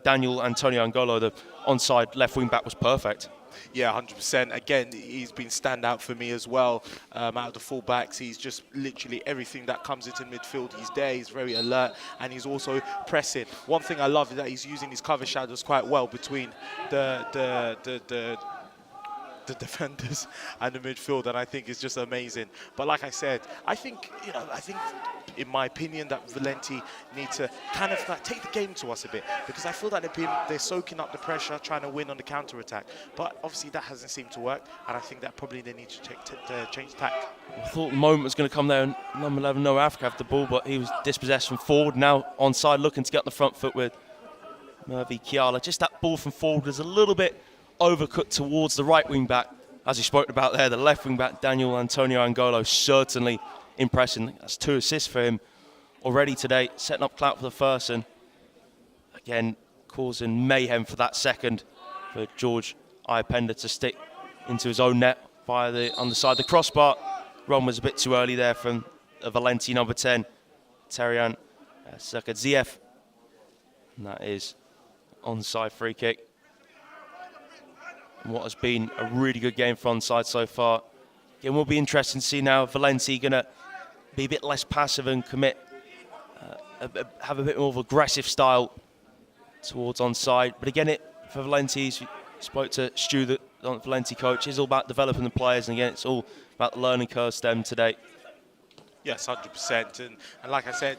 Daniel Antonio Angolo, the onside left wing back, was perfect. Yeah, 100%. Again, he's been standout for me as well. Out of the full-backs, he's just literally everything that comes into midfield. He's there, he's very alert, and he's also pressing. One thing I love is that he's using his cover shadows quite well between the defenders and the midfield, and I think it's just amazing. But like I said, I think in my opinion that Valenti need to kind of like take the game to us a bit, because I feel that they're soaking up the pressure, trying to win on the counter attack. But obviously that hasn't seemed to work, and I think that probably they need to change tack. I thought the moment was going to come there, and number 11 No Africa have the ball, but he was dispossessed from forward. Now onside, looking to get on the front foot with Mervi Kiala. Just that ball from forward was a little bit overcooked towards the right wing back. As you spoke about there, the left wing back, Daniel Antonio Angolo, certainly impressing. That's 2 assists for him already today, setting up Clout for the first, and again causing mayhem for that second for George Iapenda to stick into his own net. via the underside the crossbar. Run was a bit too early there from Valenti number 10, Terian Sakadziev. And that is onside free kick. And what has been a really good game for onside so far. Again, will be interesting to see now Valenti going to be a bit less passive and commit, have a bit more of aggressive style towards onside. But again, for Valenti, as you spoke to Stu, the Valenti coach, it's all about developing the players. And again, it's all about the learning curve stem today. Yes, 100%. And like I said,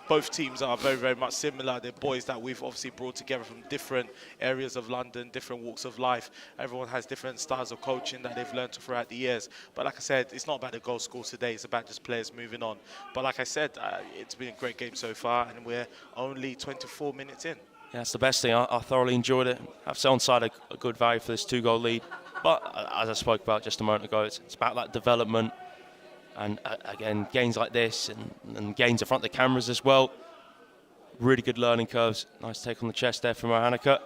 both teams are very, very much similar. They're boys that we've obviously brought together from different areas of London, different walks of life. Everyone has different styles of coaching that they've learned throughout the years. But like I said, it's not about the goal score today. It's about just players moving on. But like I said, it's been a great game so far, and we're only 24 minutes in. Yeah, that's the best thing. I thoroughly enjoyed it. I have to say onside a good value for this 2-goal lead. But as I spoke about just a moment ago, it's about that development. And again, games like this and games in front of the cameras as well. Really good learning curves. Nice take on the chest there from Haneke.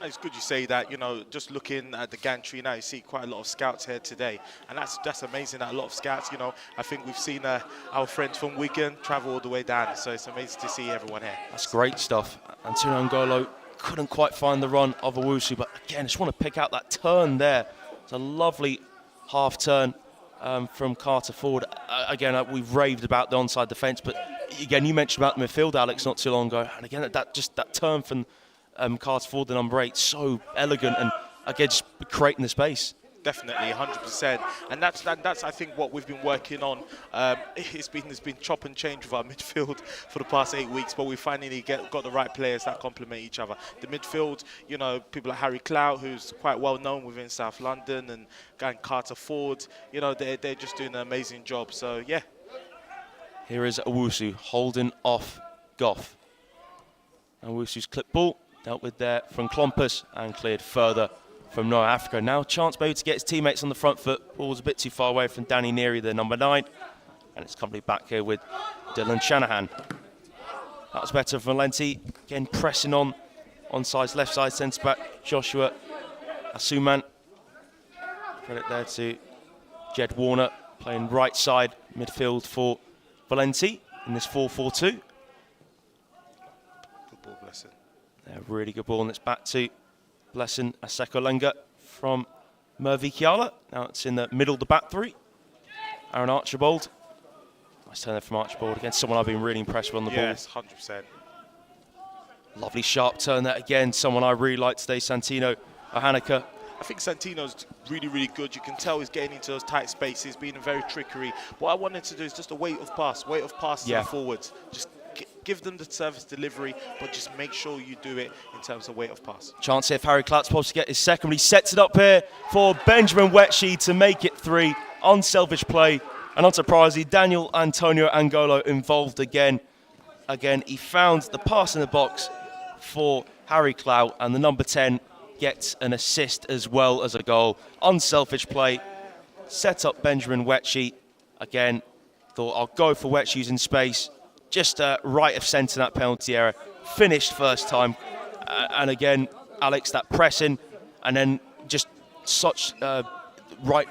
It's good you say that. You know, just looking at the gantry now, you see quite a lot of scouts here today. And that's amazing that a lot of scouts, you know, I think we've seen our friends from Wigan travel all the way down. So it's amazing to see everyone here. That's great stuff. Antonio Ngolo couldn't quite find the run of Owusu. But again, I just want to pick out that turn there. It's a lovely half turn. From Carter forward. Again, we've raved about the onside defence, but again, you mentioned about the midfield, Alex, not too long ago. And again, that turn from Carter forward, the number 8, so elegant, and again, just creating the space. Definitely, 100%, and that's I think what we've been working on. It's been chop and change with our midfield for the past 8 weeks, but we finally got the right players that complement each other. The midfield, you know, people like Harry Clout, who's quite well known within South London, and Carter Ford, you know, they're just doing an amazing job. So yeah. Here is Owusu holding off Goff. Owusu's clip ball dealt with there from Klompus and cleared further from North Africa. Now chance maybe to get his teammates on the front foot. Ball's a bit too far away from Danny Neary, the number 9. And it's company back here with Dylan Shanahan. That was better for Valenti. Again, pressing on side's left side centre-back, Joshua Asuman. Credit there to Jed Warner, playing right side midfield for Valenti in this 4-4-2. Good ball, Blessing. Yeah, really good ball, and it's back to Blessing Asekolenga from Mervi Kiala. Now it's in the middle of the back three. Aaron Archibald. Nice turn there from Archibald. Again, someone I've been really impressed with on the ball. Yes, 100%. Lovely sharp turn there again. Someone I really like today, Santino Haneke. I think Santino's really, really good. You can tell he's getting into those tight spaces, being very trickery. What I wanted to do is just a weight of pass to the forwards. Just give them the service delivery, but just make sure you do it in terms of weight of pass. Chance here for Harry Clout's supposed to get his second, but he sets it up here for Benjamin Wetschi to make it 3. Unselfish play, and unsurprisingly, Daniel Antonio Angolo involved again. Again, he found the pass in the box for Harry Clout, and the number 10 gets an assist as well as a goal. Unselfish play, set up Benjamin Wetschi. Again, thought I'll go for Wetschi using space. Just right of centre, that penalty area. Finished first time. And again, Alex, that pressing, and then just such right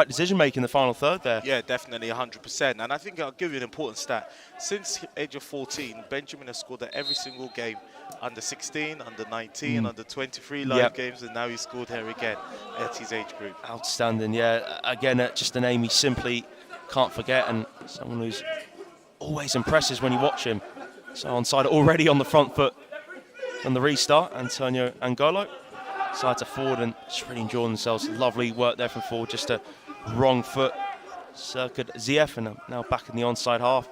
decision making in the final third there. Yeah, definitely 100%. And I think I'll give you an important stat. Since the age of 14, Benjamin has scored at every single game. Under 16, under 19, under 23 live games, and now he's scored here again at his age group. Outstanding, yeah. Again, just a name he simply can't forget, and someone who's always impresses when you watch him. So onside already on the front foot on the restart. Antonio Angolo side to forward and just really enjoying themselves. Lovely work there from forward, just a wrong foot. Circuit ZF, and now back in the onside half.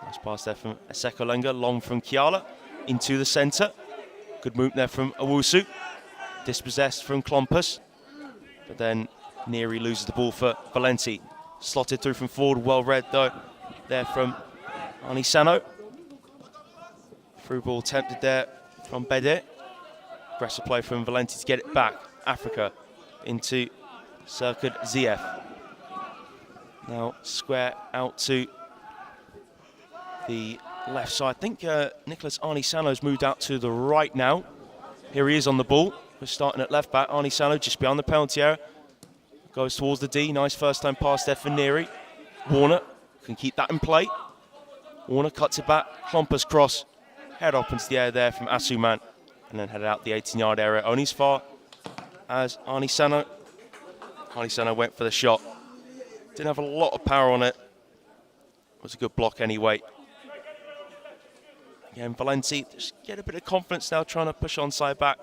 Nice pass there from Asekolenga, long from Kiala into the centre. Good move there from Owusu. Dispossessed from Klompus. But then Neary loses the ball for Valenti. Slotted through from forward, well read though. There from Arnie Sano. Through ball tempted there from Bede. Aggressive play from Valenti to get it back. Africa into Circuit ZF. Now square out to the left side. I think Nicholas Arnie Sano's moved out to the right now. Here he is on the ball. We're starting at left back. Arnie Sano just behind the penalty area. Goes towards the D. Nice first time pass there for Neary. Warner can keep that in play. Warner cuts it back. Klompers cross. Head up into the air there from Asuman. And then headed out the 18-yard area. Only as far as Arnie Sano. Arnie Sano went for the shot. Didn't have a lot of power on it. It was a good block anyway. Again, Valenti just get a bit of confidence now, trying to push onside back.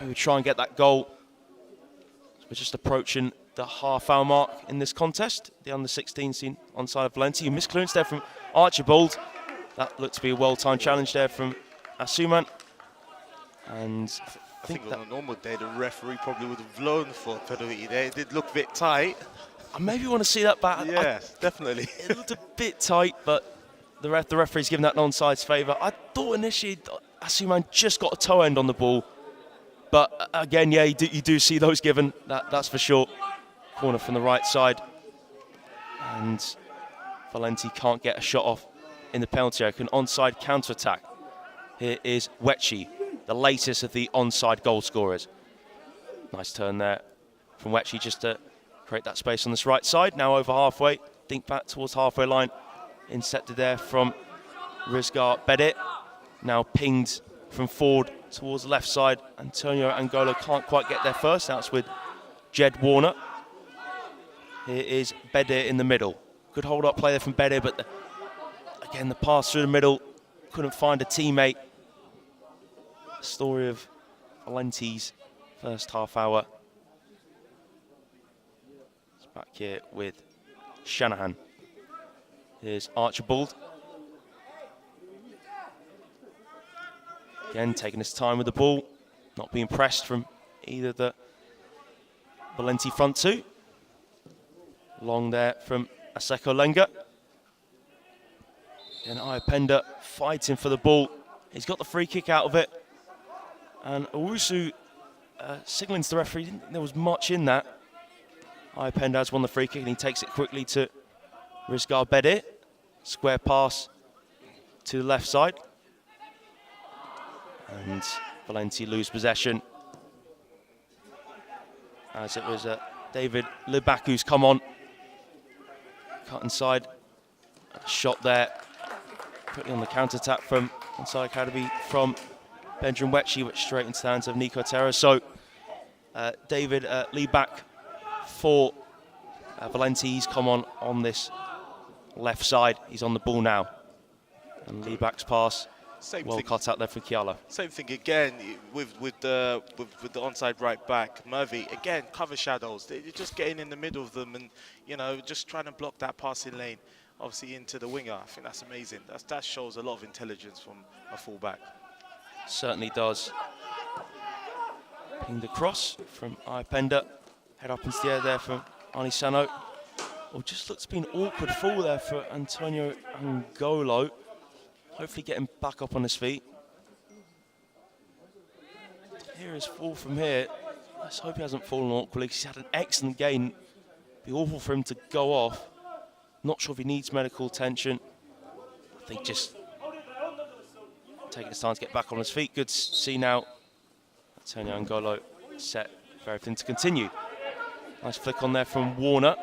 Maybe try and get that goal. We're just approaching the half-hour mark in this contest. The under-16 scene onside of Valenti. Missed clearance there from Archibald. That looked to be a well-timed challenge there from Asuman. And I think on a normal day, the referee probably would have blown for a penalty there. It did look a bit tight. I maybe want to see that back. Yeah, definitely. It looked a bit tight, but the referee's given that non-side's favour. I thought initially Asuman just got a toe end on the ball. But again, yeah, you do see those given, that's for sure. Corner from the right side. And Valenti can't get a shot off in the penalty area. An onside counter-attack. Here is Wechi, the latest of the onside goal scorers. Nice turn there from Wechi just to create that space on this right side. Now over halfway, dink back towards halfway line. Intercepted there from Rizgar Bedit. Now pinged from forward towards the left side. Antonio Angola can't quite get there first. That's with Jed Warner. Here is Bedit in the middle. Good hold-up play there from Bedit, but again, the pass through the middle. Couldn't find a teammate. Story of Valenti's first half hour. It's back here with Shanahan. Here's Archibald. Again, taking his time with the ball. Not being pressed from either the Valenti front two. Long there from Aseko Lenga. And Iapenda fighting for the ball. He's got the free kick out of it. And Owusu signalling to the referee. Didn't think there was much in that. Iapenda has won the free kick and he takes it quickly to Rizgar Bedit. Square pass to the left side. And Valenti lose possession. As it was David Libak who's come on. Cut inside. A shot there. Quickly on the counter-attack from Onside Academy from Benjamin Wechi, which straight into the hands of Nico Terra. So David Libak for Valenti. He's come on this left side. He's on the ball now. And Libak's pass. Well cut out there for Kiala. Same thing again with the onside right back. Murphy, again, cover shadows. They're just getting in the middle of them and, you know, just trying to block that passing lane, obviously into the winger. I think that's amazing. That shows a lot of intelligence from a fullback. Certainly does. Pinged across from Iapenda. Head up into the air there from Arnie Sano. Oh, just looks to be an awkward fall there for Antonio Angolo. Hopefully getting back up on his feet. Here is fall from here. Let's hope he hasn't fallen awkwardly because he's had an excellent game. Be awful for him to go off. Not sure if he needs medical attention. I think just taking his time to get back on his feet. Good to see now. Antonio Angolo set for everything to continue. Nice flick on there from Warner.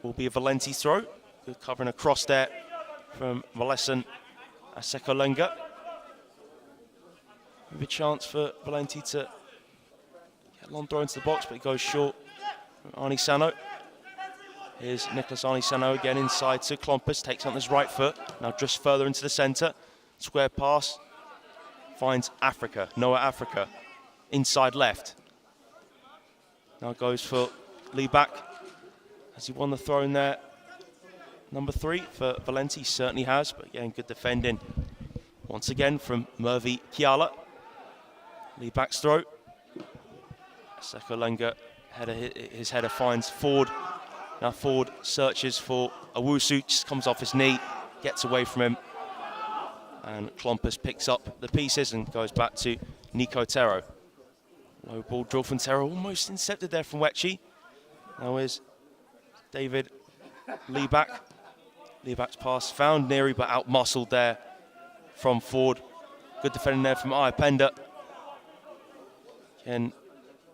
Will be a Valenti throw. Good covering across there from Valesen Aseko Lenga. Maybe a chance for Valenti to get a long throw into the box, but it goes short from Arnie Sano. Here's Nicholas Arnie Sano again inside to Klompus, takes on his right foot, now just further into the centre. Square pass, finds Africa, Noah Africa, inside left. Now goes for Libak. Has he won the throw in there? Number 3 for Valenti, certainly has, but again, good defending. Once again from Mervi Kiala. Libak's throw. Aseko Lenga, his header finds Ford. Now Ford searches for Owusu, just comes off his knee, gets away from him. And Klompus picks up the pieces and goes back to Nico Terro. Low ball draw from Terro, almost intercepted there from Wechi. Now is David Libak. Libak's pass found Neary, but out-muscled there from Ford. Good defending there from Iapenda. and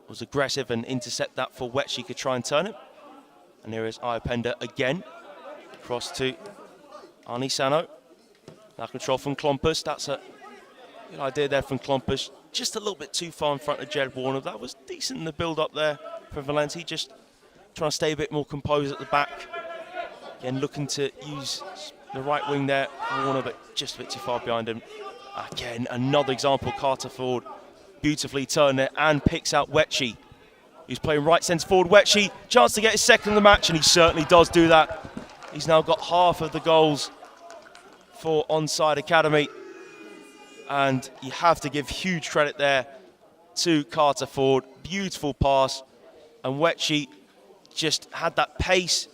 was aggressive and intercept that for Wetch. She could try and turn it. And here is Iapenda again. Cross to Arnie Sano. Now control from Klompus. That's a good idea there from Klompus. Just a little bit too far in front of Jed Warner. That was decent in the build-up there for Valenti. Just trying to stay a bit more composed at the back. Again, looking to use the right wing there for Warner, but just a bit too far behind him. Again, another example. Carter Ford beautifully turned it and picks out Wetchy. He's playing right centre forward. Wetchy, chance to get his second of the match, and he certainly does do that. He's now got half of the goals for Onside Academy. And you have to give huge credit there to Carter Ford. Beautiful pass. And Wetchy just had that pace.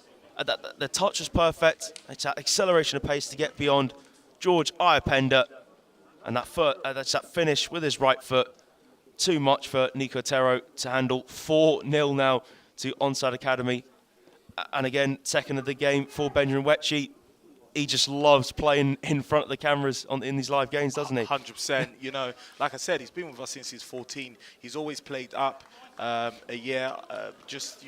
The touch was perfect. It's that acceleration of pace to get beyond George Iapenda. And that's that finish with his right foot. Too much for Nico Tero to handle. 4-0 now to Onside Academy. And again, second of the game for Benjamin Wetchy. He just loves playing in front of the cameras in these live games, doesn't he? 100%. You know, like I said, he's been with us since he's 14. He's always played up a year, just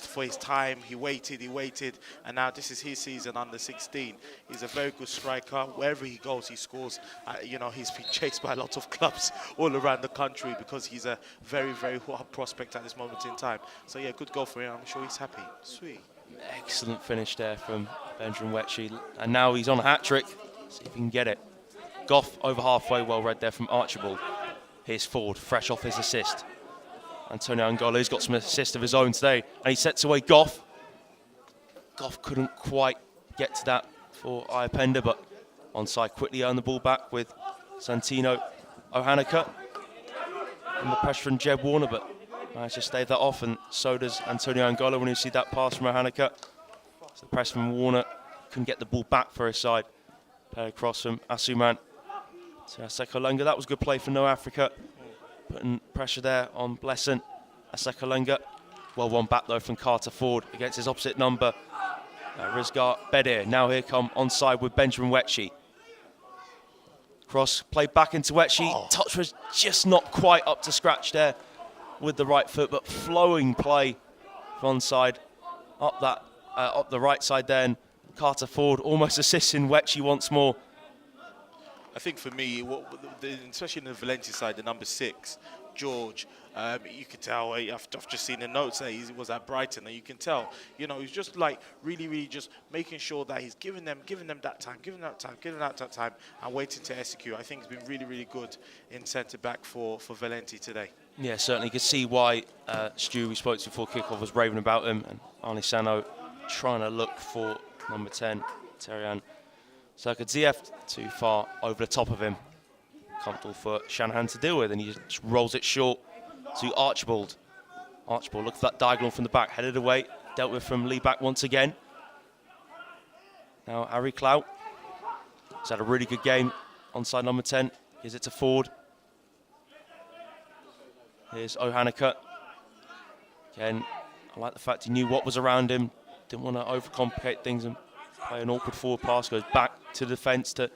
for his time. He waited, and now this is his season under 16. He's a very good striker. Wherever he goes, he scores. He's been chased by lots of clubs all around the country because he's a very, very hot prospect at this moment in time. So yeah, good goal for him. I'm sure he's happy. Sweet. Excellent finish there from Benjamin Wetchy. And now he's on a hat-trick. See if he can get it. Goff over halfway, well read there from Archibald. Here's Ford, fresh off his assist. Antonio Angola's got some assists of his own today. And he sets away Goff. Goff couldn't quite get to that for Iapenda, but Onside quickly earned the ball back with Santino Ohanaka. And the pressure from Jeb Warner, but managed to stave that off, and so does Antonio Angola when you see that pass from Ohanaka. So the press from Warner, couldn't get the ball back for his side. Played across from Asuman to Asekolenga. That was good play for No Africa. Putting pressure there on Blesson. Asekolenga. Well won back though from Carter Ford against his opposite number. Rizgar Bedir. Now here come Onside with Benjamin Wetchy. Cross played back into Wetchy. Touch was just not quite up to scratch there with the right foot, but flowing play from Onside up the right side there, and Carter Ford almost assisting Wetchy once more. I think for me, especially in the Valenti side, the number 6, George, you can tell, I've just seen the notes there, he was at Brighton, and you can tell, he's just like really just making sure that he's giving them that time, giving that time, and waiting to execute. I think he's been really good in centre-back for Valenti today. Yeah, certainly. You can see why Stu, we spoke to before kickoff, was raving about him, and Arnie Sano trying to look for number 10, Terian Sarkadziev, too far over the top of him. Comfortable for Shanahan to deal with, and he just rolls it short to Archibald. Archibald, look for that diagonal from the back, headed away, dealt with from Lee back once again. Now Harry Clout. He's had a really good game. Onside number 10, gives it to Ford. Here's Ohanaka. Again, I like the fact he knew what was around him, didn't want to overcomplicate things and play an awkward forward pass, goes back to the defence to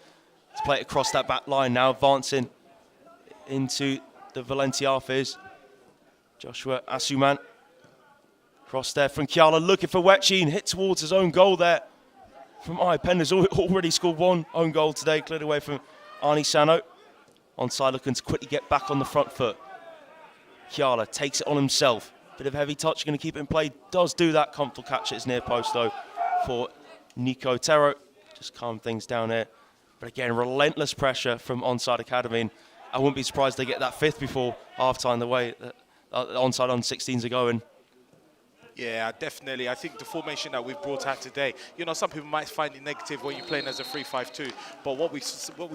play it across that back line now, advancing into the Valenti half-is. Joshua Asuman. Cross there from Kiala, looking for Wetchy and hit towards his own goal there from Iapenda's already scored one own goal today, cleared away from Arnie Sano. Onside looking to quickly get back on the front foot. Kiala takes it on himself. Bit of heavy touch, going to keep it in play. Does do that. Comfortable catch at his near post though for Nico Tero. Just calm things down here. But again, relentless pressure from Onside Academy. And I wouldn't be surprised they get that 5th before half-time the way that Onside on 16s are going. Yeah, definitely. I think the formation that we've brought out today, some people might find it negative when you're playing as a 3-5-2, but what we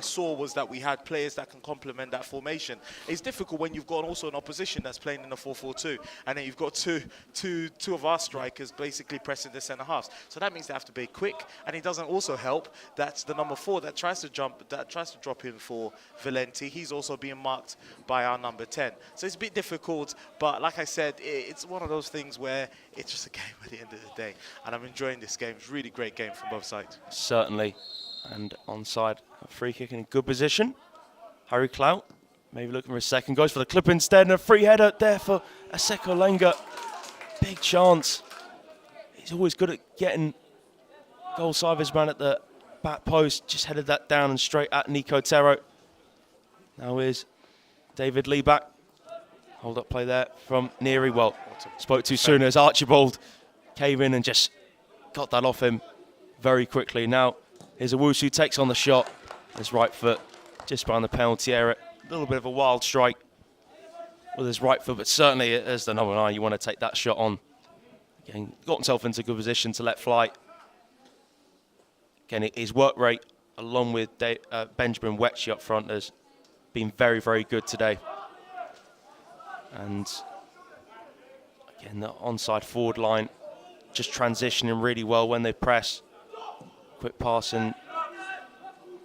saw was that we had players that can complement that formation. It's difficult when you've got also an opposition that's playing in a 4-4-2, and then you've got two of our strikers basically pressing the centre halves. So that means they have to be quick, and it doesn't also help that's the number 4 that tries to drop in for Valenti. He's also being marked by our number 10. So it's a bit difficult, but like I said, it's one of those things where it's just a game at the end of the day, and I'm enjoying this game. It's a really great game from both sides. Certainly, and Onside, a free kick in a good position. Harry Clout Maybe looking for a second. Goes for the clip instead, and a free header there for Aseko Lenga. Big chance. He's always good at getting goal side of his man at the back post. Just headed that down and straight at Nico Terro. Now is David Lee back. Hold up play there from Neary. Well, spoke too soon as Archibald came in and just got that off him very quickly. Now here's Owusu, takes on the shot. His right foot just behind the penalty area. A little bit of a wild strike with his right foot, but certainly as the number 9, you want to take that shot on. Again, got himself into a good position to let fly. Again, his work rate, along with Benjamin Wetchy up front, has been very, very good today. And again, the onside forward line just transitioning really well when they press. Quick pass and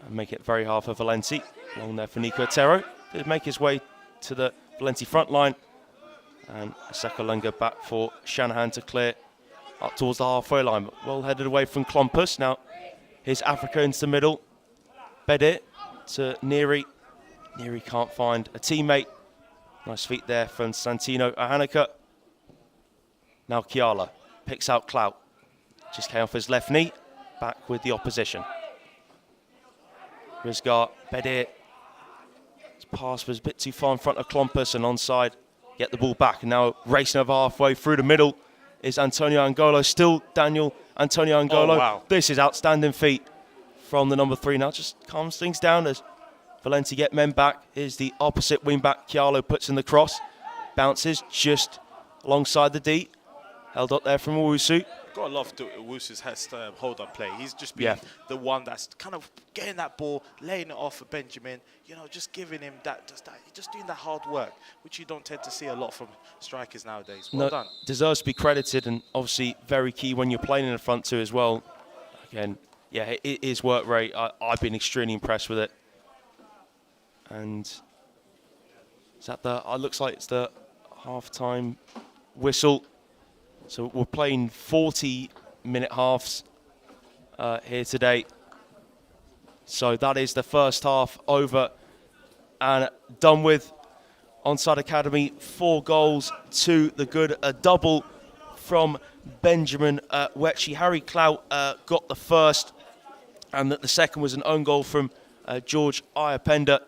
make it very hard for Valenti. Long there for Nico Terro. Did make his way to the Valenti front line. And Aseko Lenga back for Shanahan to clear up towards the halfway line. Well headed away from Klompus. Now here's Africa into the middle. Bedir to Neary. Neary can't find a teammate. Nice feet there from Santino Ahanaka. Now Kiala picks out Clout. Just came off his left knee. Back with the opposition. Rizgar, Bedir. His pass was a bit too far in front of Klompus and onside. Get the ball back. And now racing over halfway through the middle is Antonio Angolo. Still Daniel Antonio Angolo. Oh, wow. This is outstanding feet from the number 3 now. Just calms things down as Valenti get men back. Here's the opposite wing back. Chialo puts in the cross. Bounces just alongside the D. Held up there from Owusu. Got to love Owusu's hold-up play. He's just been the one that's kind of getting that ball, laying it off for Benjamin, you know, just giving him just doing that hard work, which you don't tend to see a lot from strikers nowadays. Well done. Deserves to be credited, and obviously very key when you're playing in the front two as well. Again, yeah, his work rate, I've been extremely impressed with it. And is that looks like it's the half-time whistle. So we're playing 40-minute halves here today. So that is the first half over and done with. Onside Academy, 4 goals to the good. A double from Benjamin Wetchy. Harry Clout got the first, and the second was an own goal from George Iapenda.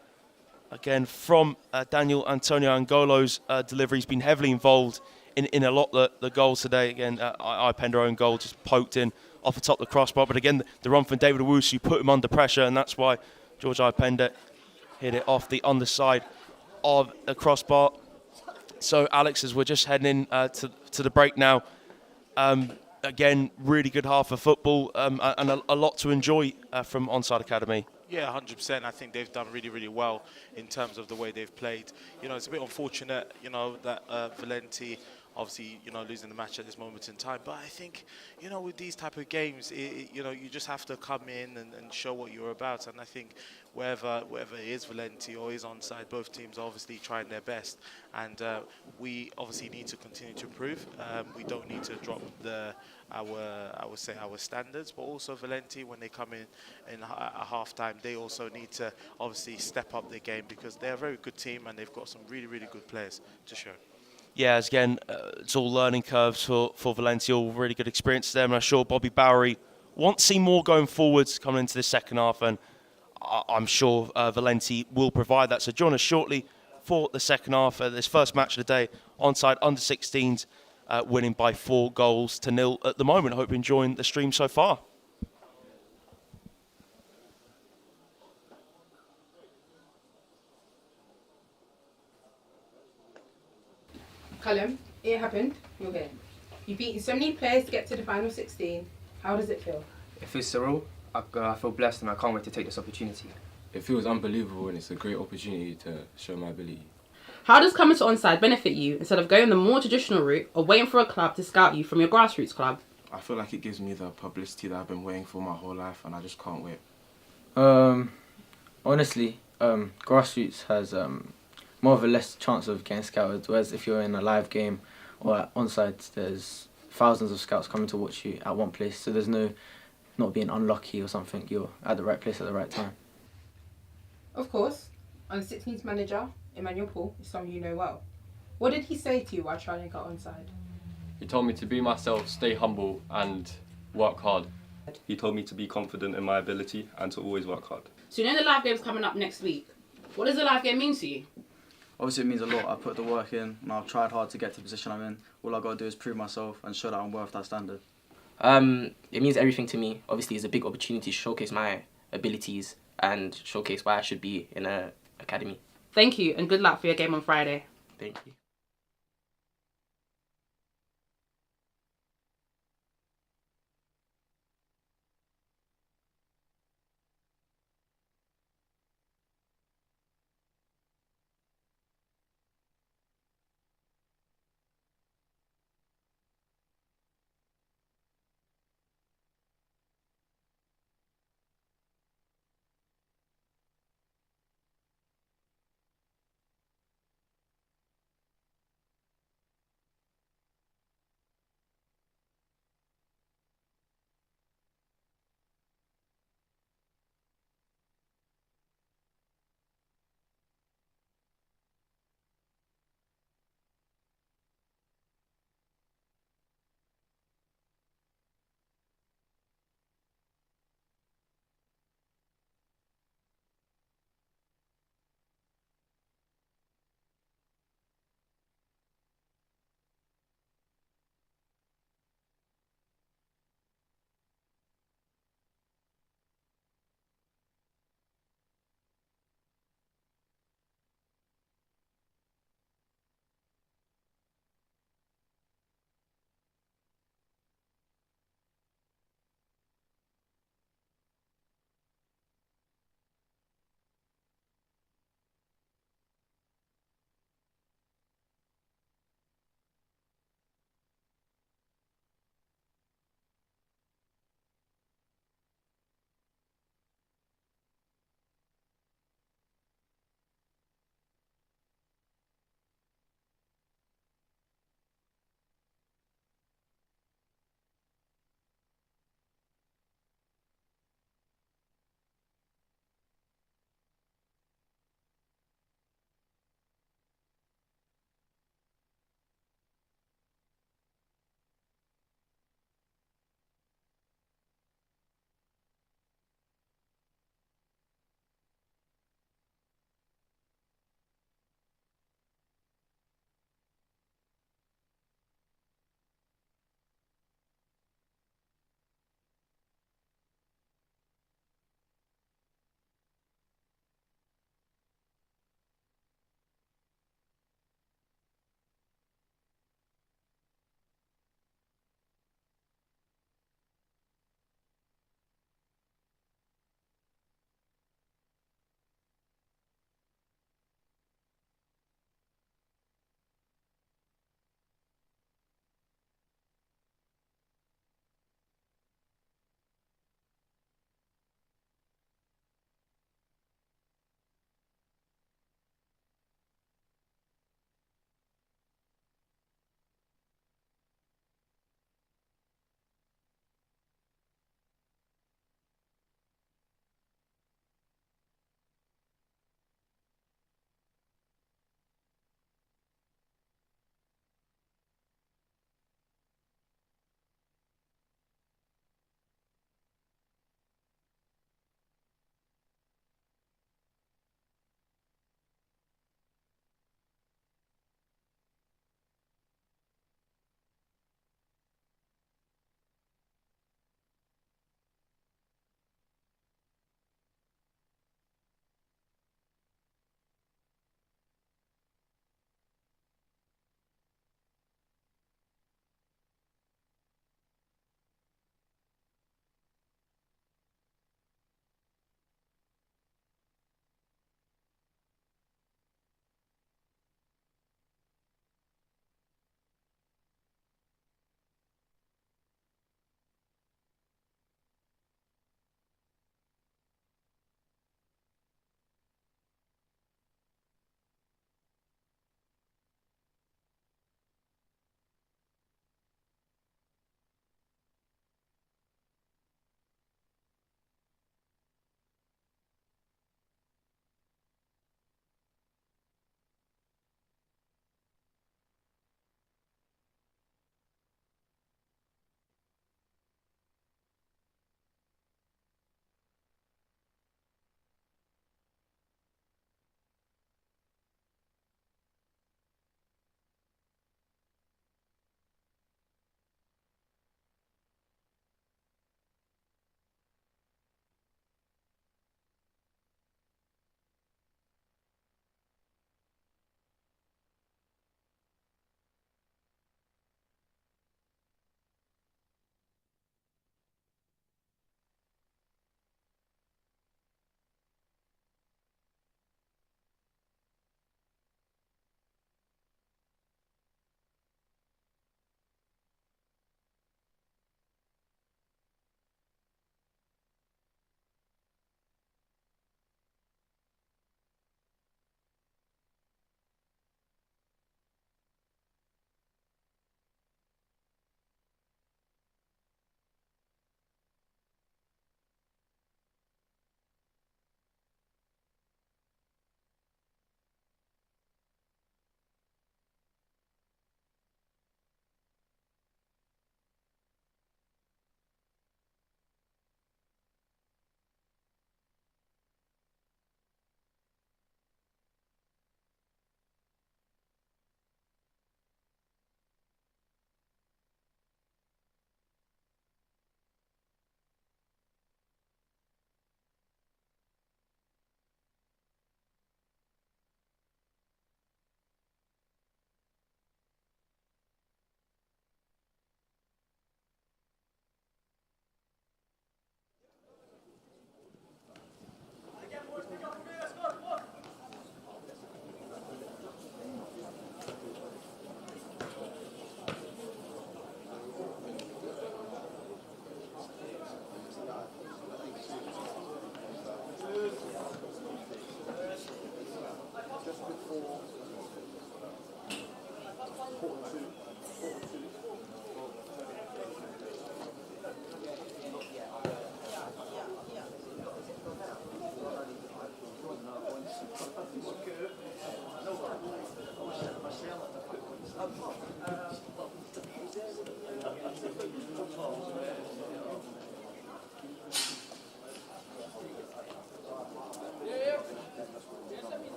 Again, from Daniel Antonio Angolo's delivery. He's been heavily involved in a lot of the goals today. Again, Iapenda own goal just poked in off the top of the crossbar. But again, the run from David Owusu put him under pressure, and that's why George Iapenda hit it off the underside of the crossbar. So, Alex, as we're just heading in to the break now, again, really good half of football and a lot to enjoy from Onside Academy. Yeah, 100%. I think they've done really, really well in terms of the way they've played. You know, it's a bit unfortunate, you know, that Valenti obviously, you know, losing the match at this moment in time. But I think, you know, with these type of games, you know, you just have to come in and show what you're about. And I think whether it is Valenti or is Onside, both teams are obviously trying their best. And we obviously need to continue to improve. We don't need to drop our standards, but also Valenti, when they come in a half-time, they also need to obviously step up their game, because they're a very good team and they've got some really, really good players to show. Yeah, again, it's all learning curves for Valenti, all really good experience to them. And I'm sure Bobby Bowery wants to see more going forwards coming into the second half, and I'm sure Valenti will provide that. So join us shortly for the second half. This first match of the day, Onside under-16s, winning by 4 goals to 0 at the moment. I hope you're enjoying the stream so far. Callum, it happened. You're here. You beat so many players to get to the final 16. How does it feel? It feels surreal. I feel blessed and I can't wait to take this opportunity. It feels unbelievable, and it's a great opportunity to show my ability. How does coming to Onside benefit you instead of going the more traditional route or waiting for a club to scout you from your grassroots club? I feel like it gives me the publicity that I've been waiting for my whole life, and I just can't wait. Honestly, grassroots has more of a less chance of getting scouted, whereas if you're in a live game or at Onside, there's thousands of scouts coming to watch you at one place, so there's no not being unlucky or something. You're at the right place at the right time. Of course, I'm the 16th manager. Emmanuel Paul is someone you know well. What did he say to you while trying to get onside? He told me to be myself, stay humble, and work hard. He told me to be confident in my ability and to always work hard. So you know the live game's coming up next week. What does the live game mean to you? Obviously it means a lot. I put the work in and I've tried hard to get to the position I'm in. All I got to do is prove myself and show that I'm worth that standard. It means everything to me. Obviously it's a big opportunity to showcase my abilities and showcase why I should be in an academy. Thank you and good luck for your game on Friday. Thank you.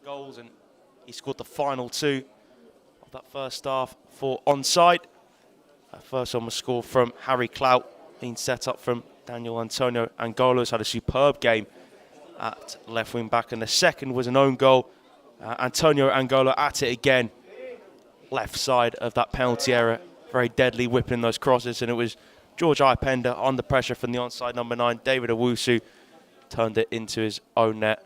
Goals, and he scored the final two of that first half for Onside. That first one was scored from Harry Clout, being set up from Daniel Antonio Angola, who's had a superb game at left wing back, and the second was an own goal. Antonio Angola at it again, left side of that penalty area, very deadly, whipping those crosses, and it was George Ipenda under pressure from the onside number 9, David Owusu, turned it into his own net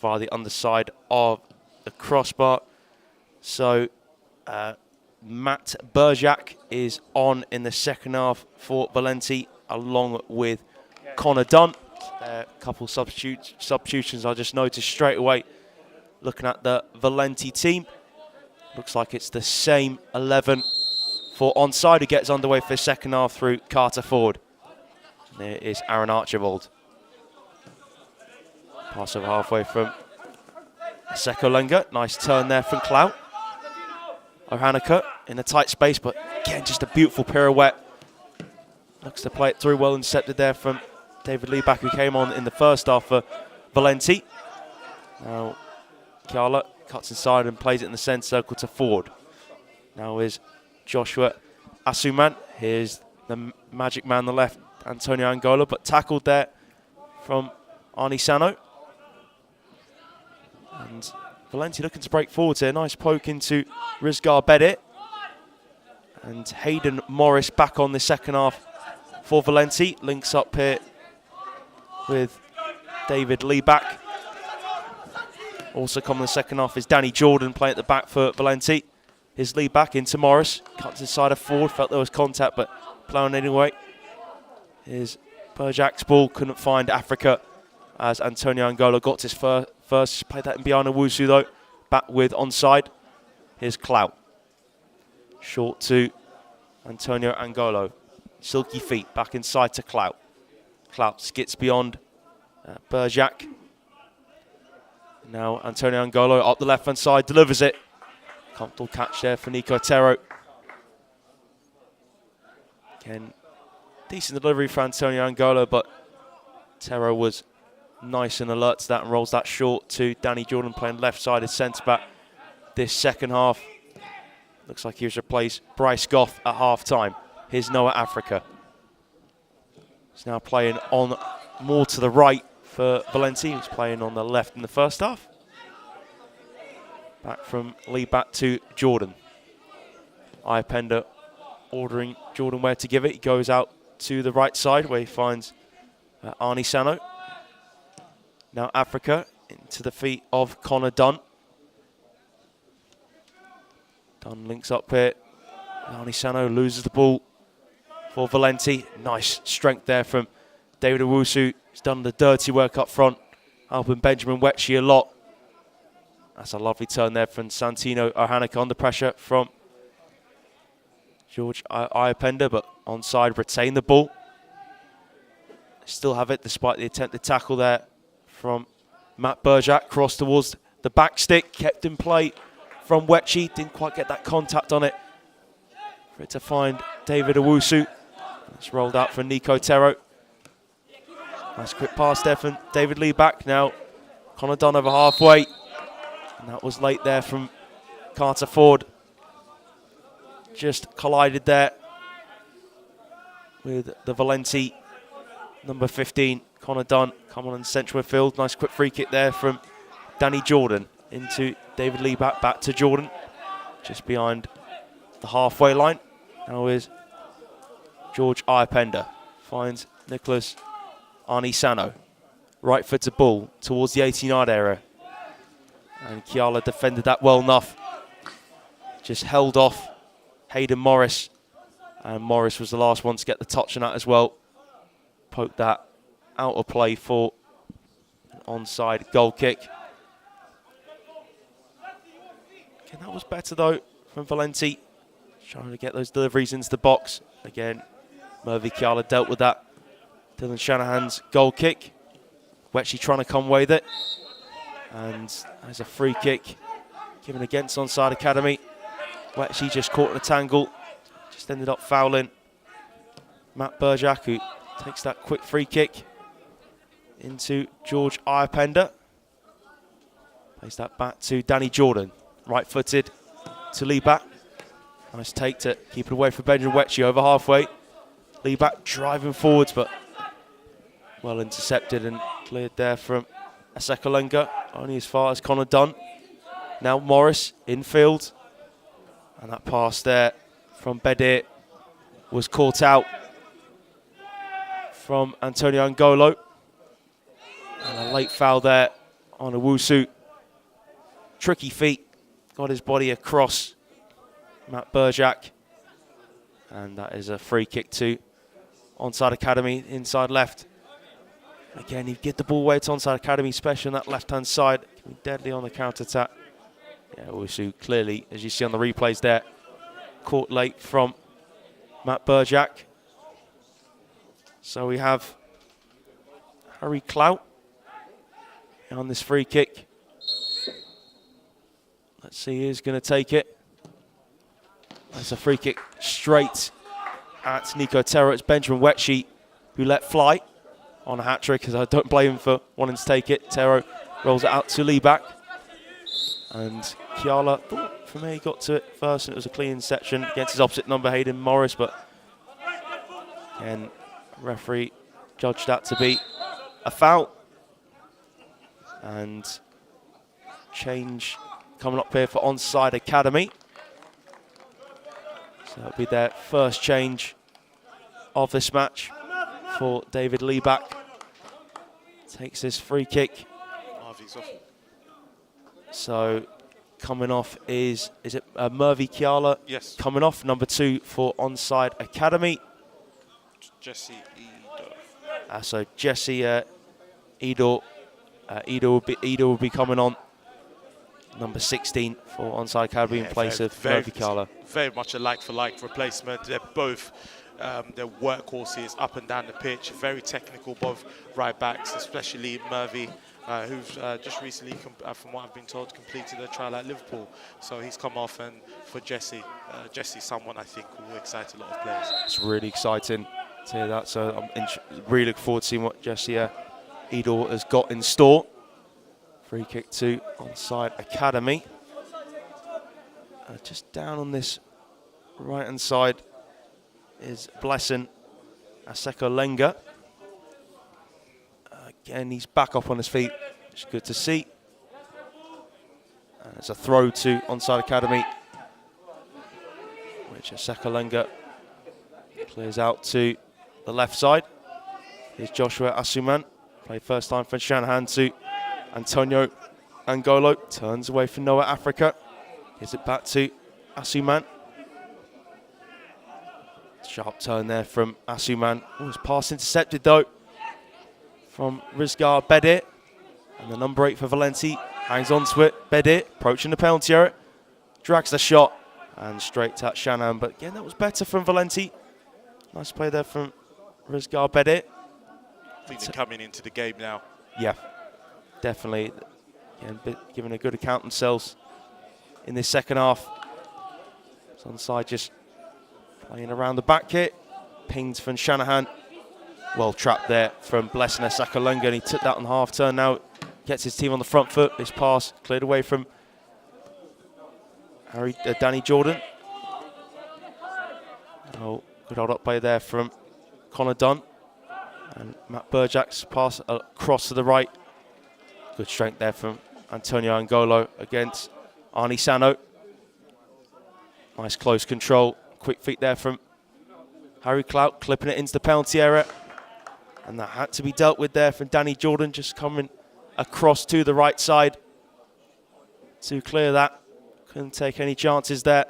via the underside of the crossbar. So Matt Berjak is on in the second half for Valenti, along with Connor Dunn. A couple substitutions I just noticed straight away looking at the Valenti team. Looks like it's the same 11 for Onside, who gets underway for the second half through Carter Ford. There is Aaron Archibald. Pass over halfway from Seko Lenga. Nice turn there from Clout. Ohanaka in a tight space, but again, just a beautiful pirouette. Looks to play it through, well intercepted there from David Leeback, who came on in the first half for Valenti. Now Kiala cuts inside and plays it in the centre circle to Ford. Now is Joshua Asuman. Here's the magic man on the left, Antonio Angola, but tackled there from Arnie Sano. And Valenti looking to break forwards here. Nice poke into Rizgar Bedit. And Hayden Morris back on the second half for Valenti. Links up here with David Leeback. Also coming in the second half is Danny Jordan playing at the back for Valenti. His Leeback into Morris. Cuts inside of Ford. Felt there was contact, but playing anyway. Here's Berjak's ball. Couldn't find Africa as Antonio Angola got his first. Played that in behind Owusu though. Back with Onside. Here's Clout. Short to Antonio Angolo. Silky feet back inside to Clout. Clout skits beyond Berjak. Now Antonio Angolo up the left hand side, delivers it. Comfortable catch there for Nico Tero. Again, decent delivery for Antonio Angola, but Tero was nice and alert to that and rolls that short to Danny Jordan playing left-sided centre-back this second half. Looks like he's replaced Bryce Goff at half-time. Here's Noah Africa. He's now playing on more to the right for Valenti. He was playing on the left in the first half. Back from Lee back to Jordan. Iapenda ordering Jordan where to give it. He goes out to the right side where he finds Arnie Sano. Now Africa into the feet of Connor Dunn. Dunn links up here. Arnie Sano loses the ball for Valenti. Nice strength there from David Owusu. He's done the dirty work up front, helping Benjamin Wetchy a lot. That's a lovely turn there from Santino Ohanaka under pressure from George Iapenda, but Onside retain the ball. Still have it despite the attempted tackle there from Matt Berjak. Cross towards the back stick, kept in play from Wetchy. Didn't quite get that contact on it for it to find David Owusu. It's rolled out for Nico Tero. Nice quick pass there from David Leeback. Now Connor Dunn over halfway. And that was late there from Carter Ford. Just collided there with the Valenti number 15, Connor Dunn, coming on central midfield. Nice quick free kick there from Danny Jordan into David Leeback, back to Jordan, just behind the halfway line. Now is George Iapenda, finds Nicholas Arnie Sano. Right foot to ball towards the 18-yard area. And Kiala defended that well enough. Just held off Hayden Morris. And Morris was the last one to get the touch on that as well. Poked that out of play for an onside goal kick. Again, that was better though from Valenti. Trying to get those deliveries into the box. Again, Mervy Kiala dealt with that. Dylan Shanahan's goal kick. Wetchy trying to come away with it. And there's a free kick given against Onside Academy. Wetchy just caught in a tangle, just ended up fouling Matt Berjak, who takes that quick free kick into George Iapenda. Plays that back to Danny Jordan, right-footed to Lee back. Nice take to keep it away from Benjamin Wetchy over halfway. Lee back driving forwards, but well intercepted and cleared there from Asekalenga, only as far as Connor Dunn. Now Morris infield, and that pass there from Bedir was caught out from Antonio Angolo. And a late foul there on Owusu. Tricky feet, got his body across Matt Berjak. And that is a free kick to Onside Academy, inside left. Again, you get the ball away to Onside Academy, especially on that left-hand side. Can be deadly on the counter-attack. Yeah, Owusu clearly, as you see on the replays there, caught late from Matt Berjak. So we have Harry Clout on this free kick. Let's see who's going to take it. That's a free kick straight at Nico Terra. It's Benjamin Wetchy who let fly on a hat-trick, because I don't blame him for wanting to take it. Terra rolls it out to Lee back. And Kiala thought for me he got to it first, and it was a clean section against his opposite number, Hayden Morris, but again, referee judged that to be a foul. And change coming up here for Onside Academy. So that'll be their first change of this match for David Leeback. Takes this free kick. So coming off is it Mervy Kiala? Yes. Coming off, number 2 for Onside Academy. Jesse Edo. So Jesse Edo will be coming on, number 16 for Onside Academy, in place of Mervy Kiala. Very much a like-for-like replacement. They're both they're workhorses up and down the pitch. Very technical, both right backs, especially Mervy, who's just recently, from what I've been told, completed a trial at Liverpool. So he's come off, and for Jesse's someone I think will excite a lot of players. It's really exciting to hear that. So I'm really looking forward to seeing what Jesse Edo has got in store. Free kick to Onside Academy. Just down on this right-hand side is Blessing Asekalenga. Again, he's back up on his feet, which is good to see. It's a throw to Onside Academy, which Asekalenga clears out to the left side. Here's Joshua Asuman, played first time for Shanahan to Antonio Angolo, turns away from Noah Africa. Gives it back to Asuman. Sharp turn there from Asuman. Oh, his pass intercepted though from Rizgar Bedir. And the number 8 for Valenti hangs on to it. Bedir approaching the penalty area. Drags the shot and straight at Shanahan. But again, that was better from Valenti. Nice play there from Rizgar Bedir. I think they're coming into the game now. Yeah, definitely. Again, giving a good account themselves in this second half. Onside just playing around the back here. Pinged from Shanahan. Well trapped there from Blessing Asekalenga, and he took that on half turn now. Gets his team on the front foot. This pass cleared away from Danny Jordan. Oh, good hold up play there from Connor Dunn. And Matt Berjak's pass across to the right. Good strength there from Antonio Angolo against Arnie Sano. Nice close control. Quick feet there from Harry Clout, clipping it into the penalty area. And that had to be dealt with there from Danny Jordan, just coming across to the right side to clear that. Couldn't take any chances there.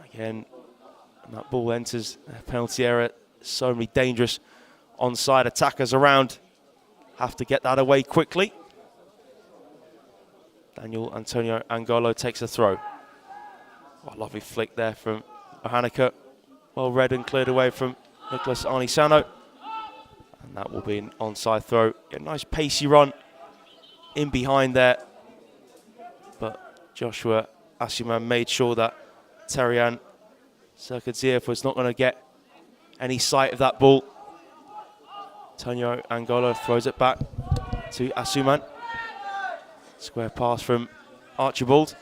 Again, and that ball enters the penalty area. So many dangerous onside attackers around. Have to get that away quickly. Daniel Antonio Angolo takes a throw. Oh, lovely flick there from Ohaneka. Well read and cleared away from Nicholas Arnisano. And that will be an onside throw. A nice pacey run in behind there. But Joshua Asuman made sure that Terian Serkadziev was not going to get any sight of that ball. Antonio Angola throws it back to Asuman. Square pass from Archibald.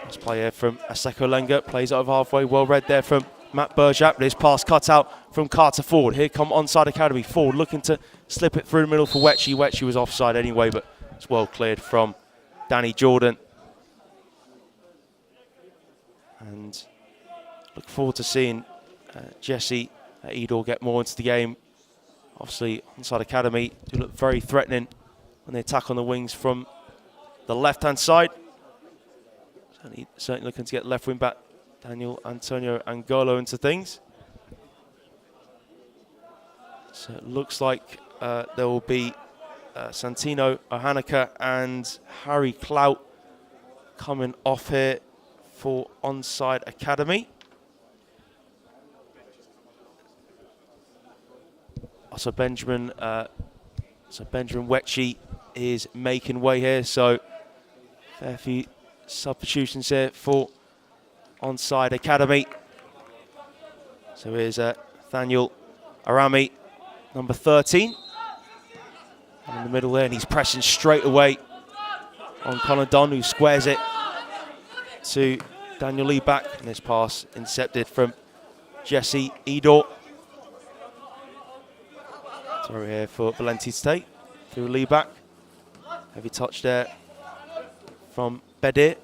Nice play here from Aseko Lenga. Plays over halfway. Well read there from Matt Berjap. This pass cut out from Carter Ford. Here come Onside Academy. Ford looking to slip it through the middle for Wetchy. Wetchy was offside anyway, but it's well cleared from Danny Jordan. And look forward to seeing Jesse Edor get more into the game. Obviously, Onside Academy do look very threatening when they attack on the wings from the left-hand side. Certainly looking to get left wing back Daniel Antonio Angolo into things. So it looks like there will be Santino Ohanaka and Harry Clout coming off here for Onside Academy. So Benjamin Wetchy is making way here. So fair few substitutions here for Onside Academy. So here's Nathaniel Arami, number 13. And in the middle there, and he's pressing straight away on Connor Dunn, who squares it to Daniel Lee back. And this pass intercepted from Jesse Edor. Sorry here for Valenti to take through Lee back. Heavy touch there from Bedir.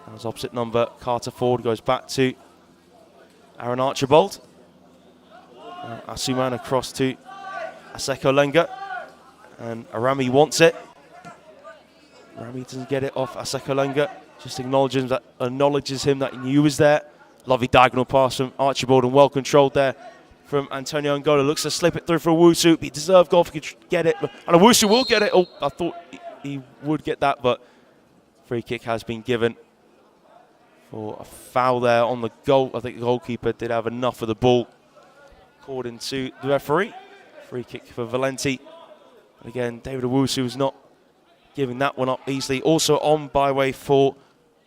That was opposite number. Carter Ford goes back to Aaron Archibald. Asuman across to Aseko Lenga. And Arami wants it. Arami doesn't get it off Aseko Lenga. Just acknowledges him that he knew he was there. Lovely diagonal pass from Archibald and well controlled there from Antonio Angola. Looks to slip it through for Owusu. He deserved goal if he could get it. And Owusu will get it. Oh, I thought he would get that, but free kick has been given for a foul there on the goal. I think the goalkeeper did have enough of the ball, according to the referee. Free kick for Valenti. And again, David Owusu was not giving that one up easily. Also on by way for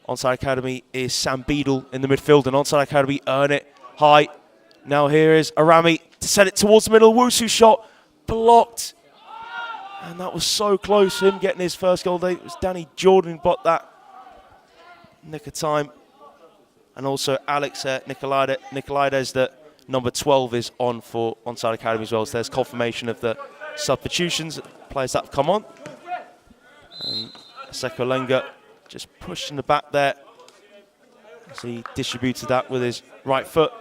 Onside Academy is Sam Beadle in the midfield, and Onside Academy earn it high. Now here is Arami to send it towards the middle. Owusu shot blocked. And that was so close, him getting his first goal. It was Danny Jordan who blocked that nick of time. And also Alex Nicolaides, that number 12 is on for Onside Academy as well. So there's confirmation of the substitutions, players that have come on. And Aseko Lenga just pushed in the back there as he distributed that with his right foot.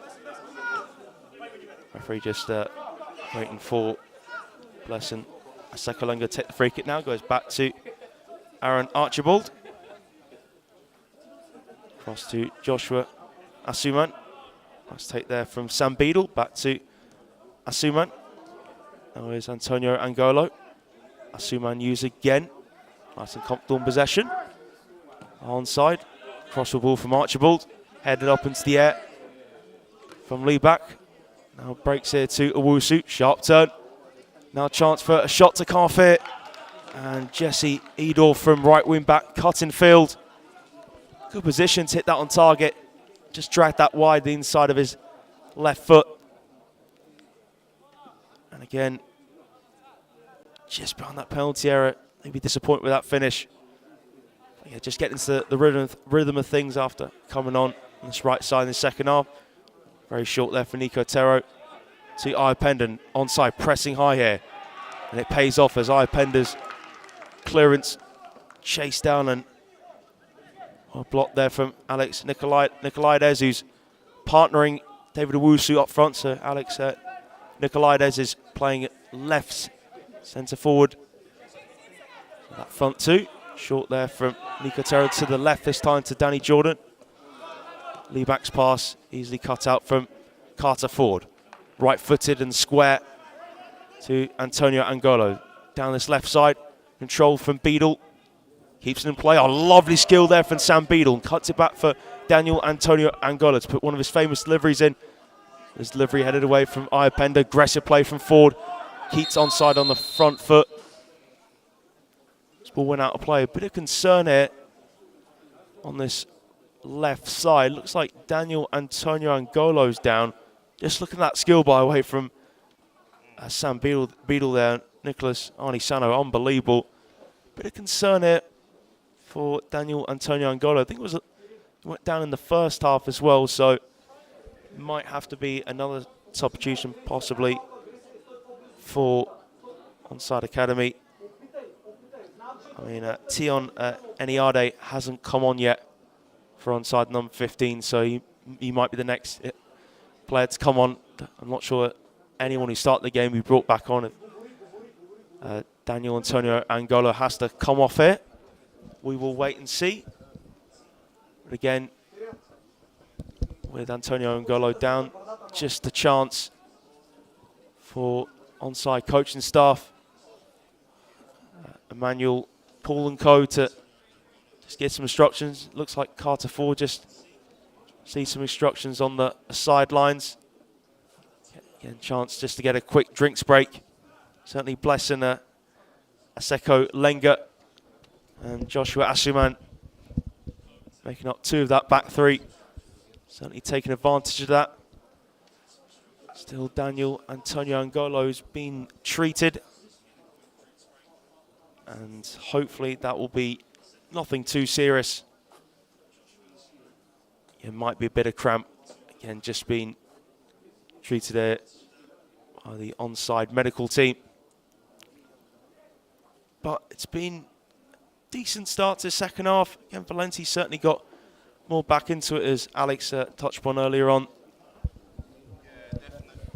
Referee just waiting for Blessing. Aseko Lenga take the free kick now, goes back to Aaron Archibald. Cross to Joshua Asuman. Nice take there from Sam Beadle, back to Asuman. Now here's Antonio Angolo. Asuman used again. Nice and comfortable in possession. Onside. Cross the ball from Archibald. Headed up into the air from Lee back. Now breaks here to Owusu. Sharp turn. Now chance for a shot to Carfair. And Jesse Edor from right wing back, cutting field. Good position to hit that on target. Just dragged that wide the inside of his left foot. And again, just behind that penalty area. Maybe disappointed with that finish. But yeah, just getting into the rhythm of things after coming on this right side in the second half. Very short there for Nico Tero to Iapenda. Onside pressing high here. And it pays off as Iapenda's clearance chased down and blocked there from Alex Nicolaides, who's partnering David Owusu up front. So Alex Nicolaides is playing left centre forward. So that front two. Short there from Nico Tero to the left this time to Danny Jordan. Lee back's pass easily cut out from Carter Ford. Right-footed and square to Antonio Angolo. Down this left side, control from Beadle. Keeps it in play. A lovely skill there from Sam Beadle. And cuts it back for Daniel Antonio Angola to put one of his famous deliveries in. His delivery headed away from Iapenda. Aggressive play from Ford. Keeps onside on the front foot. ball went out of play. A bit of concern here on this left side. Looks like Daniel Antonio Angolo's down. Just looking at that skill by away from Sam Beadle there. Nicholas Arnisano, unbelievable. Bit of concern here for Daniel Antonio Angolo. I think it went down in the first half as well, so might have to be another substitution possibly for Onside Academy. I mean, Tion Eniade hasn't come on yet for Onside number 15, so he might be the next player to come on. I'm not sure anyone who started the game we brought back on. Daniel Antonio Angolo has to come off here. We will wait and see. But again, with Antonio Angolo down, just a chance for Onside coaching staff, Emmanuel, Paul and co to just get some instructions. Looks like Carter Ford just see some instructions on the sidelines. Again, chance just to get a quick drinks break. Certainly blessing Aseko Lenga and Joshua Asuman making up 2 of that back 3. Certainly taking advantage of that. Still Daniel Antonio Angolo's been treated. And hopefully that will be nothing too serious. It might be a bit of cramp. Again, just been treated there by the Onside medical team. But it's been a decent start to the second half. Again, Valenti certainly got more back into it, as Alex touched upon earlier on.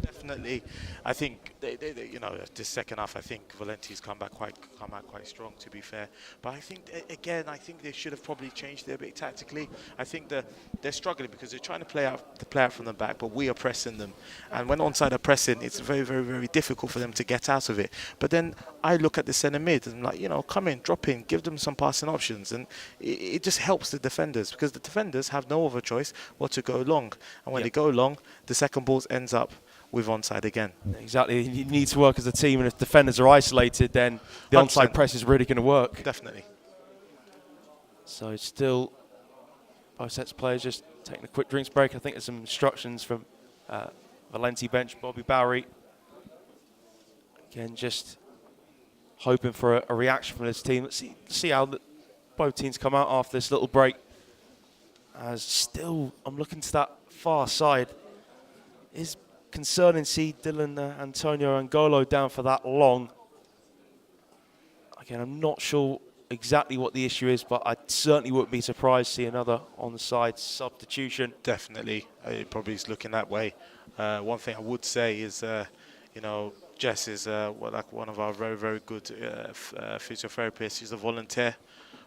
Definitely. I think you know, this second half, I think Valenti's come out quite strong, to be fair. But I think again, I think they should have probably changed it a bit tactically. I think they're struggling because they're trying to play out from the back, but we are pressing them. And when Onside are pressing, it's very, very, very difficult for them to get out of it. But then I look at the centre mid and I'm like, you know, come in, drop in, give them some passing options, and it just helps the defenders, because the defenders have no other choice but to go long. And when they go long, the second ball ends up with Onside again. Exactly. You need to work as a team, and if defenders are isolated, then the 100%. Onside press is really going to work. Definitely. So still, both sets of players just taking a quick drinks break. I think there's some instructions from Valenti bench, Bobby Bowery. Again, just hoping for a reaction from this team. Let's see how both teams come out after this little break. As still, I'm looking to that far side. Is concerning to see Dylan Antonio Angolo down for that long. Again, I'm not sure exactly what the issue is, but I certainly wouldn't be surprised to see another onside substitution. Definitely. It probably is looking that way. One thing I would say is, you know, Jess is like one of our very, very good physiotherapists. She's a volunteer.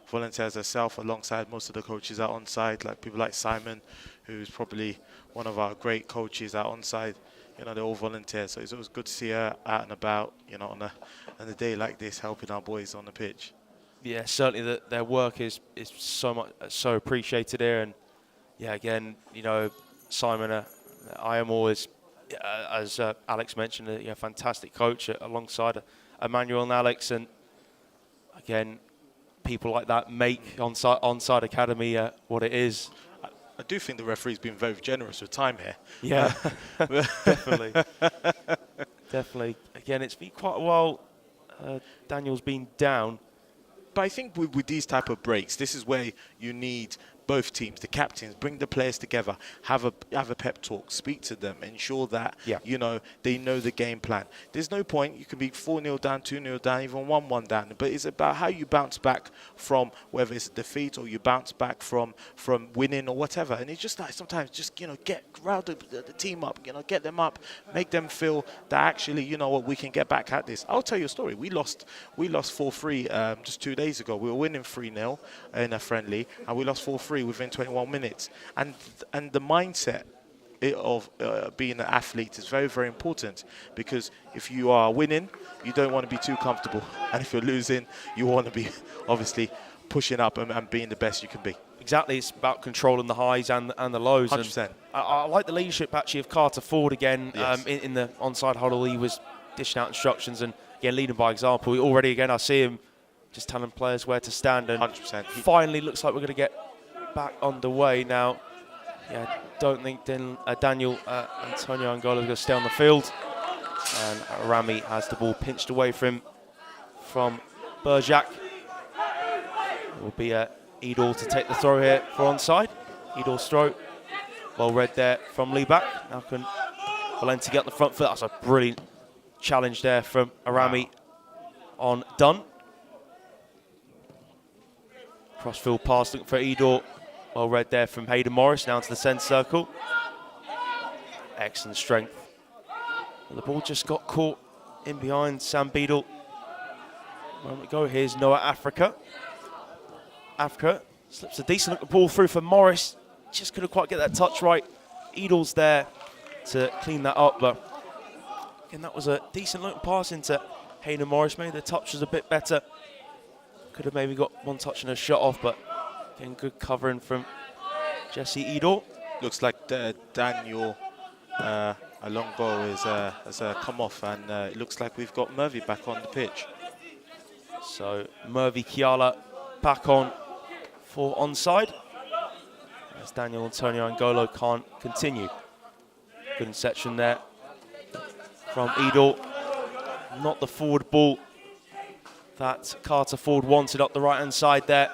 Volunteers herself alongside most of the coaches out Onside, like people like Simon, who's probably one of our great coaches out Onside. You know, they're all volunteers, so it's always good to see her out and about, you know, on a day like this, helping our boys on the pitch. Yeah, certainly their work is so appreciated here, and yeah, again, you know, Simon, I am always, as Alex mentioned, a fantastic coach alongside Emmanuel and Alex, and again, people like that make Onside Academy what it is. I do think the referee's been very generous with time here. Yeah, definitely. Definitely. Again, it's been quite a while. Daniel's been down. But I think with these type of breaks, this is where you need both teams, the captains, bring the players together, have a pep talk, speak to them, ensure that you know they know the game plan. There's no point, you can be 4-0 down, 2-0 down, even 1-1 down, but it's about how you bounce back from whether it's a defeat or you bounce back from winning or whatever. And it's just like sometimes just, you know, get round the team up, you know, get them up, make them feel that actually, you know what, we can get back at this. I'll tell you a story. We lost 4-3 just 2 days ago. We were winning 3-0 in a friendly, and we lost 4-3 within 21 minutes, and the mindset of being an athlete is very, very important, because if you are winning, you don't want to be too comfortable, and if you're losing, you want to be obviously pushing up and being the best you can be. Exactly, it's about controlling the highs and the lows. 100%. And I like the leadership actually of Carter Ford again. Yes. In the onside huddle, he was dishing out instructions and again leading by example. Already again, I see him just telling players where to stand. And 100%. Finally, looks like we're going to get back underway now. Yeah, I don't think Daniel Antonio Angola is going to stay on the field. And Rami has the ball pinched away from Berjak. It will be Idol to take the throw here for onside. Idol's throw, well read there from Libak. Now can Valenti get the front foot. That's a brilliant challenge there from Arami on Dunn. Crossfield pass looking for Idol. Well read there from Hayden Morris, now to the centre circle. Excellent strength. The ball just got caught in behind Sam Beadle. Moment ago, here's Noah Africa. Africa slips a decent looking ball through for Morris. Just couldn't quite get that touch right. Idol's there to clean that up, but again, that was a decent looking pass into Hayden Morris. Maybe the touch was a bit better. Could have maybe got one touch and a shot off, but again, good covering from Jesse Idol. Looks like Daniel Alongo has come off, and it looks like we've got Murphy back on the pitch. So Murphy Kiala back on for onside, as Daniel Antonio Angolo can't continue. Good inception there from Idol. Not the forward ball that Carter Ford wanted up the right-hand side there.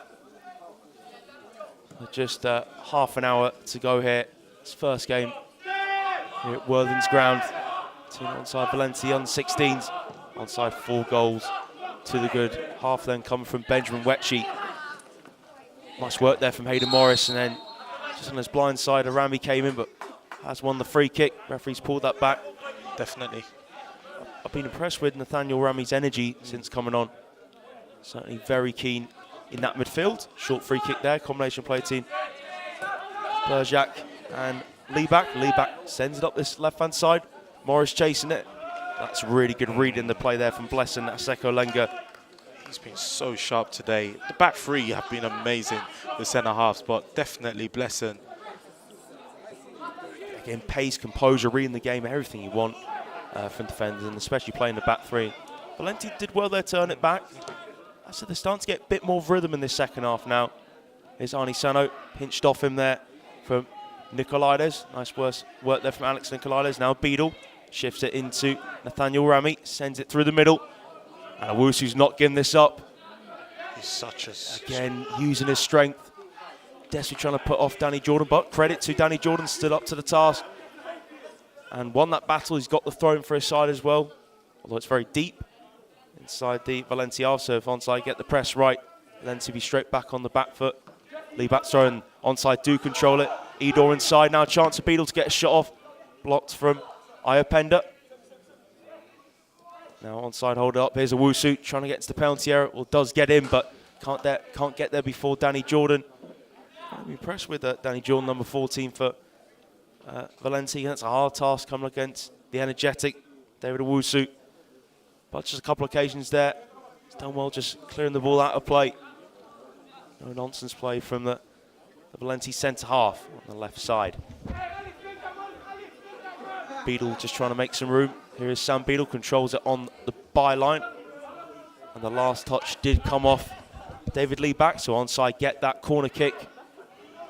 Just half an hour to go here. It's first game here at Worthing's ground. Team onside Valenti on 16s. Onside 4 goals to the good. Half then coming from Benjamin Wetchy. Nice work there from Hayden Morris, and then just on his blind side, Arami came in, but has won the free kick. Referee's pulled that back. Definitely. I've been impressed with Nathaniel Rami's energy since coming on. Certainly very keen in that midfield. Short free kick there, combination play team. Berjak and Libak. Libak sends it up this left-hand side. Morris chasing it. That's really good read in the play there from Blesson Aseko Lenga. He's been so sharp today. The back three have been amazing, the centre-halves, but definitely Blesson. Again, pace, composure, reading the game, everything you want from defenders, and especially playing the back three. Valenti did well there, turn it back. So they're starting to get a bit more rhythm in this second half now. Here's Arnie Sano, pinched off him there from Nicolaides. Nice work there from Alex Nicolaides. Now Beadle shifts it into Nathaniel Rami, sends it through the middle. And Awusu's not giving this up. He's such a... Again, using his strength. Desperately trying to put off Danny Jordan, but credit to Danny Jordan, stood up to the task. And won that battle. He's got the throw in for his side as well, although it's very deep. Inside the Valenti half, so if onside get the press right, Valenti be straight back on the back foot. Libak's throwing onside, do control it. Edor inside, now chance for Beadle to get a shot off. Blocked from Iopenda. Now onside, hold it up. Here's Owusu trying to get to the penalty area. Well, does get in, but can't get there before Danny Jordan. I'm impressed with Danny Jordan, number 14 for Valenti. That's a hard task coming against the energetic David Owusu. But just a couple of occasions there. He's done well just clearing the ball out of play. No nonsense play from the Valenti centre half on the left side. Beadle just trying to make some room. Here is Sam Beadle, controls it on the byline. And the last touch did come off David Lee back, so onside get that corner kick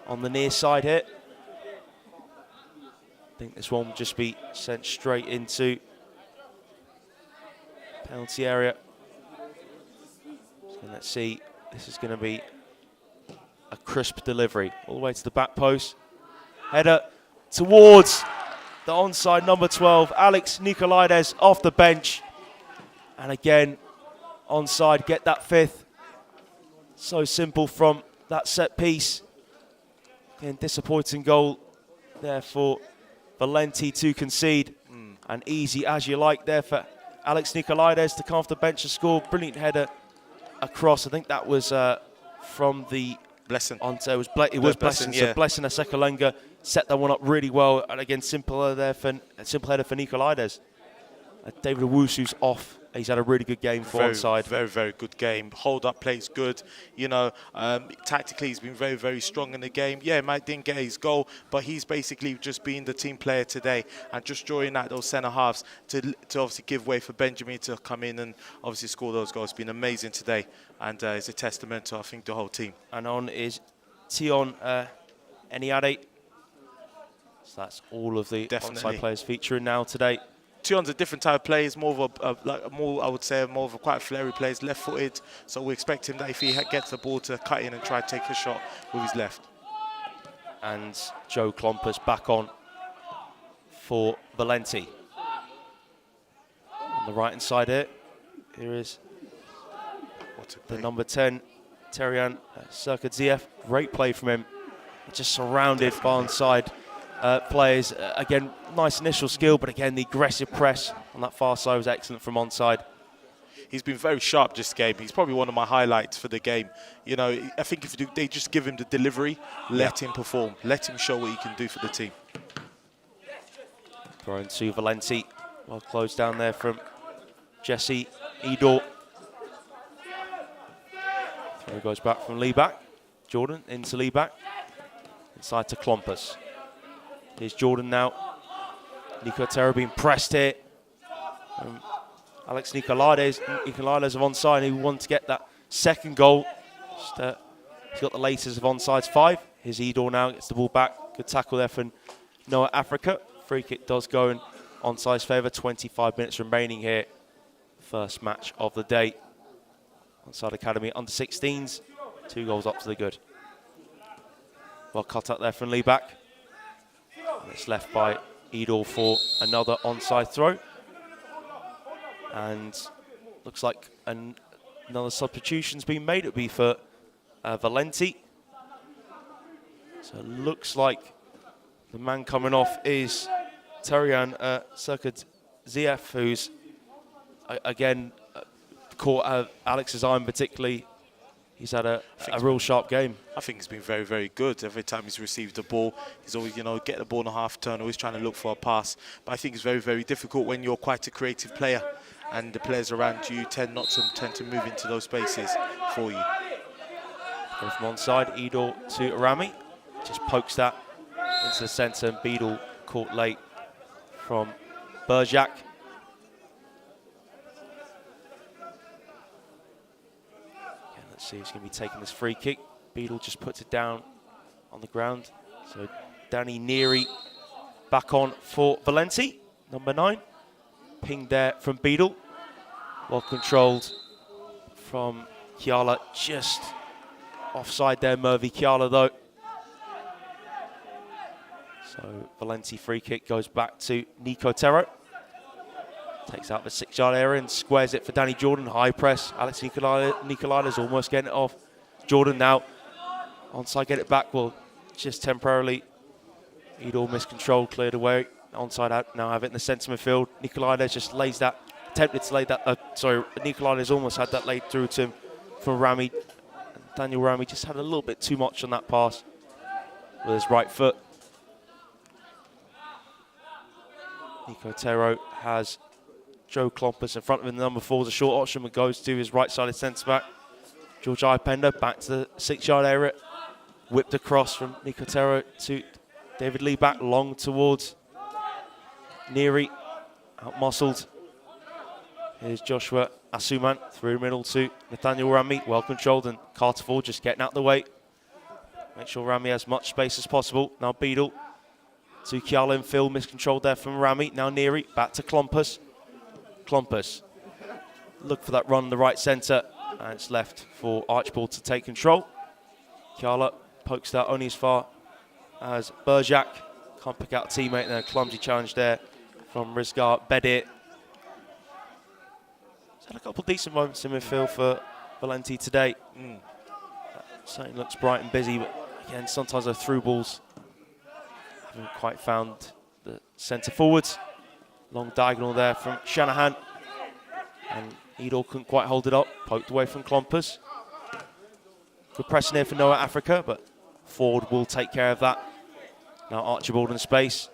on the near side here. I think this one will just be sent straight into penalty area. So let's see, this is going to be a crisp delivery all the way to the back post. Header towards the onside number 12, Alex Nicolaides off the bench. And again, onside, get that fifth. So simple from that set piece. Again, disappointing goal there for Valenti to concede. And easy as you like there for Alex Nicolaides to come off the bench and score. Brilliant header across. I think that was from the Blessing. It was Blessing. Yeah. So Blessing Aseko-Lenga set that one up really well. And again, simple header for Nicolaides. David Owusu's off he's had a really good game for Onside. Very, very good game. Hold up plays good. You know, tactically he's been very, very strong in the game. Yeah, Mike didn't get his goal, but he's basically just being the team player today and just drawing out those centre halves to obviously give way for Benjamin to come in and obviously score those goals. It's been amazing today, and it's a testament to, I think, the whole team. And on is Tion Eniade. So that's all of the Onside players featuring now today. Tion's a different type of player. He's more of I would say, more of a quite flary player. He's left-footed, so we expect him that if he gets the ball to cut in and try to take a shot with his left. And Joe Klompus back on for Valenti. On the right-hand side here is the number 10, Terian Serkadziev. Great play from him. Just surrounded by Onside players. Again, nice initial skill, but again, the aggressive press on that far side was excellent from Onside. He's been very sharp this game. He's probably one of my highlights for the game. You know, I think if they just give him the delivery, let him perform, let him show what he can do for the team. Thrown to Valenti. Well closed down there from Jesse Edor. Throw goes back from Lieback. Jordan into Lieback. Inside to Klompus. Here's Jordan now. Nico Terra being pressed here. Alex Nicolaides of Onside, who wanted to get that second goal. He's got the latest of Onside's 5. Here's Edor now, gets the ball back. Good tackle there from Noah Africa. Free kick does go in Onside's favour. 25 minutes remaining here. First match of the day. Onside Academy under 16s. 2 goals up to the good. Well cut up there from Lieback. And it's left by Edor for another onside throw. And looks like another substitution's been made. It'll be for Valenti. So it looks like the man coming off is Terian Serkadziev, who's again caught Alex's eye particularly. He's had a real sharp game. I think he's been very, very good. Every time he's received the ball, he's always, you know, get the ball in a half turn, always trying to look for a pass. But I think it's very, very difficult when you're quite a creative player and the players around you tend to move into those spaces for you. Go from onside, Edor to Rami. Just pokes that into the centre, and Beadle caught late from Berjak. Let's see who's going to be taking this free kick. Beadle just puts it down on the ground. So Danny Neary back on for Valenti, number 9. Pinged there from Beadle. Well controlled from Kiala, just offside there, Mervy Kiala though. So Valenti free kick goes back to Nico Terro. Takes out the 6-yard area and squares it for Danny Jordan. High press. Alex Nicolaides almost getting it off. Jordan now. Onside get it back. Well, just temporarily. Edor miscontrolled, cleared away. Onside out. Now have it in the centre midfield. Nicolaides just lays that. Attempted to lay that. Nicolaides almost had that laid through to him from Rami. And Daniel Rami just had a little bit too much on that pass with his right foot. Nico Terro has Joe Klompus in front of him. The number 4 is a short option, but goes to his right-sided centre-back. George Ipender back to the 6-yard area. Whipped across from Nico Terro to David Lee, back long towards Neary. Out-muscled. Here's Joshua Asuman through middle to Nathaniel Rami. Well controlled, and Carter Ford just getting out of the way. Make sure Rami has much space as possible. Now Beadle to Kiala and Phil. Miscontrolled there from Rami. Now Neary back to Klompus. Klompus, look for that run in the right centre, and it's left for Archibald to take control. Kiala pokes that only as far as Berjak. Can't pick out a teammate there. Clumsy challenge there from Rizgar Bedir. He's had a couple of decent moments in midfield for Valenti today. Certainly looks bright and busy, but again, sometimes those through balls haven't quite found the centre forwards. Long diagonal there from Shanahan. And Edor couldn't quite hold it up. Poked away from Klompus. Good pressing here for Noah Africa, but Ford will take care of that. Now Archibald in space.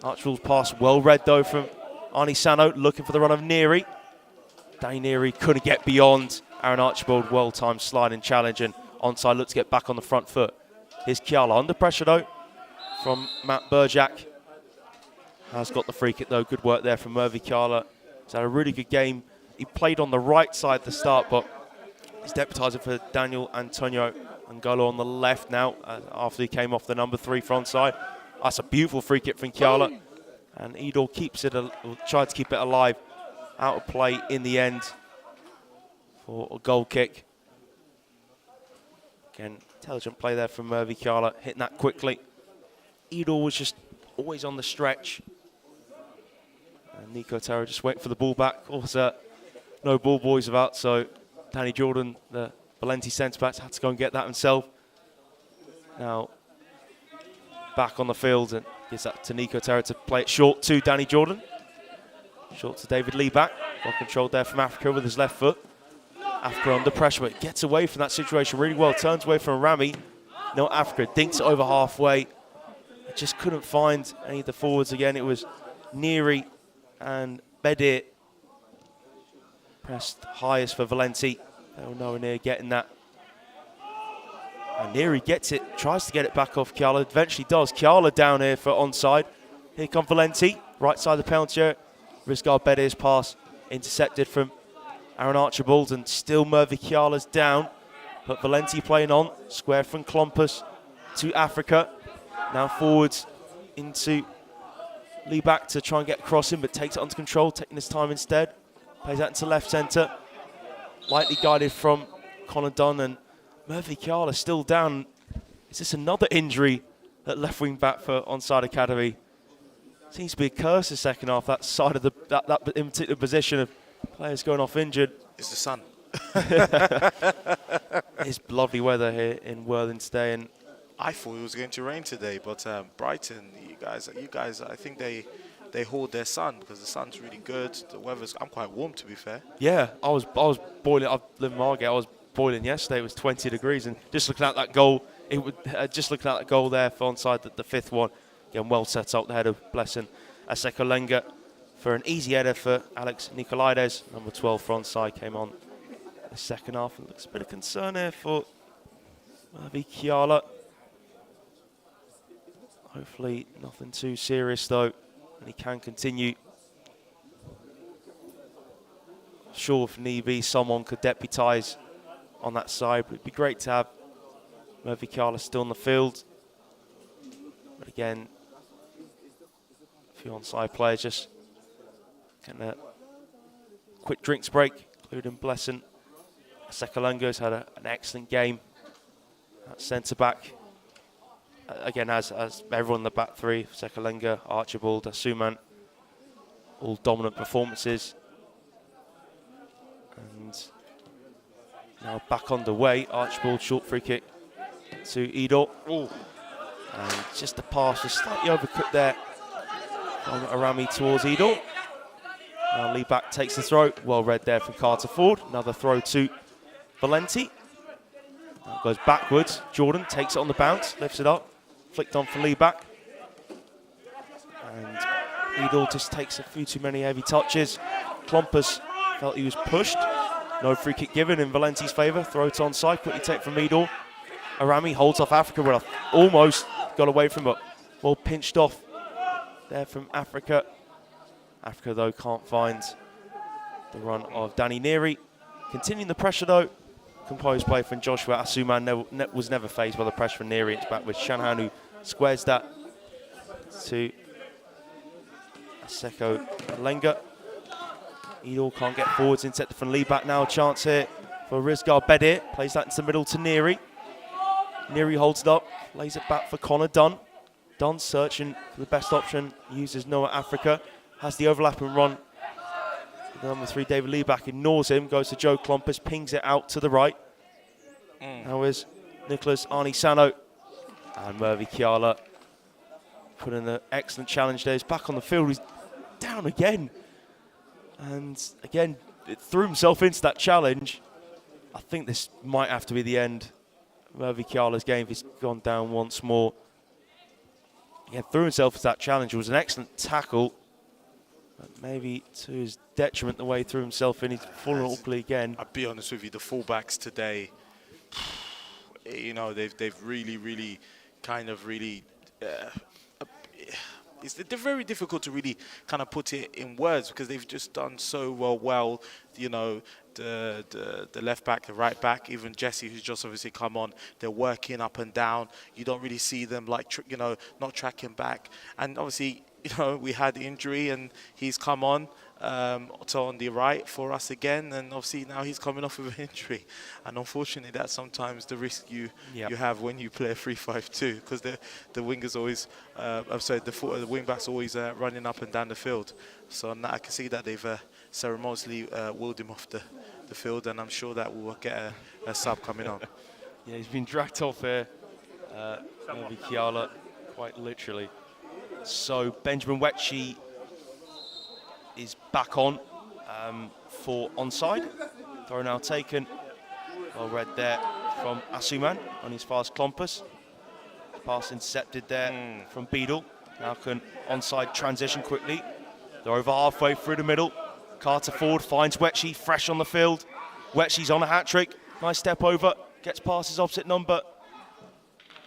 Archibald's pass well read though from Arnie Sano, looking for the run of Neary. Danny Neary couldn't get beyond. Aaron Archibald, well-timed sliding challenge, and Onside looked to get back on the front foot. Here's Kiala under pressure though from Matt Burjak. Has got the free kick though. Good work there from Mervy Kiala. He's had a really good game. He played on the right side at the start, but he's deputising for Daniel Antonio Angolo on the left now after he came off the number 3 front side. That's a beautiful free kick from Kiala. And Edel keeps it, tried to keep it alive. Out of play in the end for a goal kick. Again, intelligent play there from Mervy Kiala, hitting that quickly. Edel was just always on the stretch. And Nico Terra just waiting for the ball back. Also, no ball boys about, so Danny Jordan, the Valenti centre-back, had to go and get that himself. Now, back on the field, and gives that to Nico Terra to play it short to Danny Jordan. Short to David Lee back. Well controlled there from Africa with his left foot. Africa under pressure, but gets away from that situation really well. Turns away from Rami. No, Africa dinks it over halfway. Just couldn't find any of the forwards again. It was Neary and Bedir pressed highest for Valenti. They were nowhere near getting that. And Neary gets it, tries to get it back off Kiala, eventually does. Kiala down here for onside. Here come Valenti, right side of the penalty area. Rizgar Bedir's pass intercepted from Aaron Archibald, and still Mervy Kiala's down. But Valenti playing on, square from Klompus to Africa. Now forwards into Lee back to try and get across him, but takes it under control, taking his time instead. Plays that into left centre. Lightly guided from Connor Dunn, and Mervy Kiala still down. Is this another injury at left wing back for Onside Academy? Seems to be a curse the second half, that side of that in particular position of players going off injured. It's the sun. It's lovely weather here in Worthing today, and I thought it was going to rain today, but Brighton, you guys, I think they hold their sun because the sun's really good. The weather's, I'm quite warm to be fair. Yeah, I was boiling. I live in Margate. I was boiling yesterday. It was 20 degrees, and just looking at that goal, just looking at that goal there for Onside, the 5th one. Again, well set up the header, blessing Aseko Lenga for an easy header for Alex Nicolaides. Number 12 for Onside came on the second half. It looks a bit of concern here for Mervy Kiala. Hopefully nothing too serious though, and he can continue. Sure, if need be, someone could deputise on that side, but it'd be great to have Mervy Kiala still in the field. But again, a few onside players just getting a quick drinks break, including Blessing. Sekalengo's had an excellent game at centre back. Again, as everyone in the back three, Sekalenga, Archibald, Asuman, all dominant performances. And now back underway, Archibald short free kick to Edel. Ooh. And just the pass was slightly overcooked there from Arami towards Edel. Now Lee back takes the throw, well read there from Carter Ford. Another throw to Valenti. Now goes backwards, Jordan takes it on the bounce, lifts it up. Flicked on for Lee back. And Edel just takes a few too many heavy touches. Klompus felt he was pushed. No free kick given in Valenti's favour. Throw it onside, quickly take from Edel. Arami holds off Africa, but almost got away from it. Well pinched off there from Africa. Africa though can't find the run of Danny Neary. Continuing the pressure though. Composed play from Joshua Asuman was never phased by the pressure from Neary. It's back with Shanahan, who squares that to Aseko Lenga. Edel can't get forwards, instead from Lee back now. A chance here for Rizgar Bedir. Plays that into the middle to Neary. Neary holds it up, lays it back for Connor Dunn. Dunn searching for the best option, uses Noah Africa. Has the overlap and run. The number 3, David Lee back, ignores him, goes to Joe Klompus, pings it out to the right. Now is Nicholas Arnisano. And Mervy Kiala put in an excellent challenge there. He's back on the field, he's down again. And again, it threw himself into that challenge. I think this might have to be the end of Mervy Kiala's game if he's gone down once more. He threw himself into that challenge. It was an excellent tackle. maybe to his detriment, the way through himself, and he's fallen awkwardly again. I'll be honest with you, the fullbacks today, you know, they've really kind of they're very difficult to really kind of put it in words, because they've just done so well. You know, the left back, the right back, even Jesse, who's just obviously come on, they're working up and down. You don't really see them like not tracking back. And obviously, you know, we had the injury and he's come on. So on the right for us again, and obviously now he's coming off of an injury, and unfortunately that's sometimes the risk you have when you play a 3-5-2, because the wingers always, the wing backs always running up and down the field. So now I can see that they've ceremoniously wheeled him off the field, and I'm sure that we'll get a sub coming on. Yeah, he's been dragged off here, maybe Kiala, quite literally. So Benjamin Wetchy is back on for onside. Throw now taken. Well read there from Asuman on his fast Klompus. Pass intercepted there from Beadle. Now can onside transition quickly. They're over halfway through the middle. Carter forward finds Wetchy, fresh on the field. Wetchy's on a hat-trick. Nice step over, gets past his opposite number.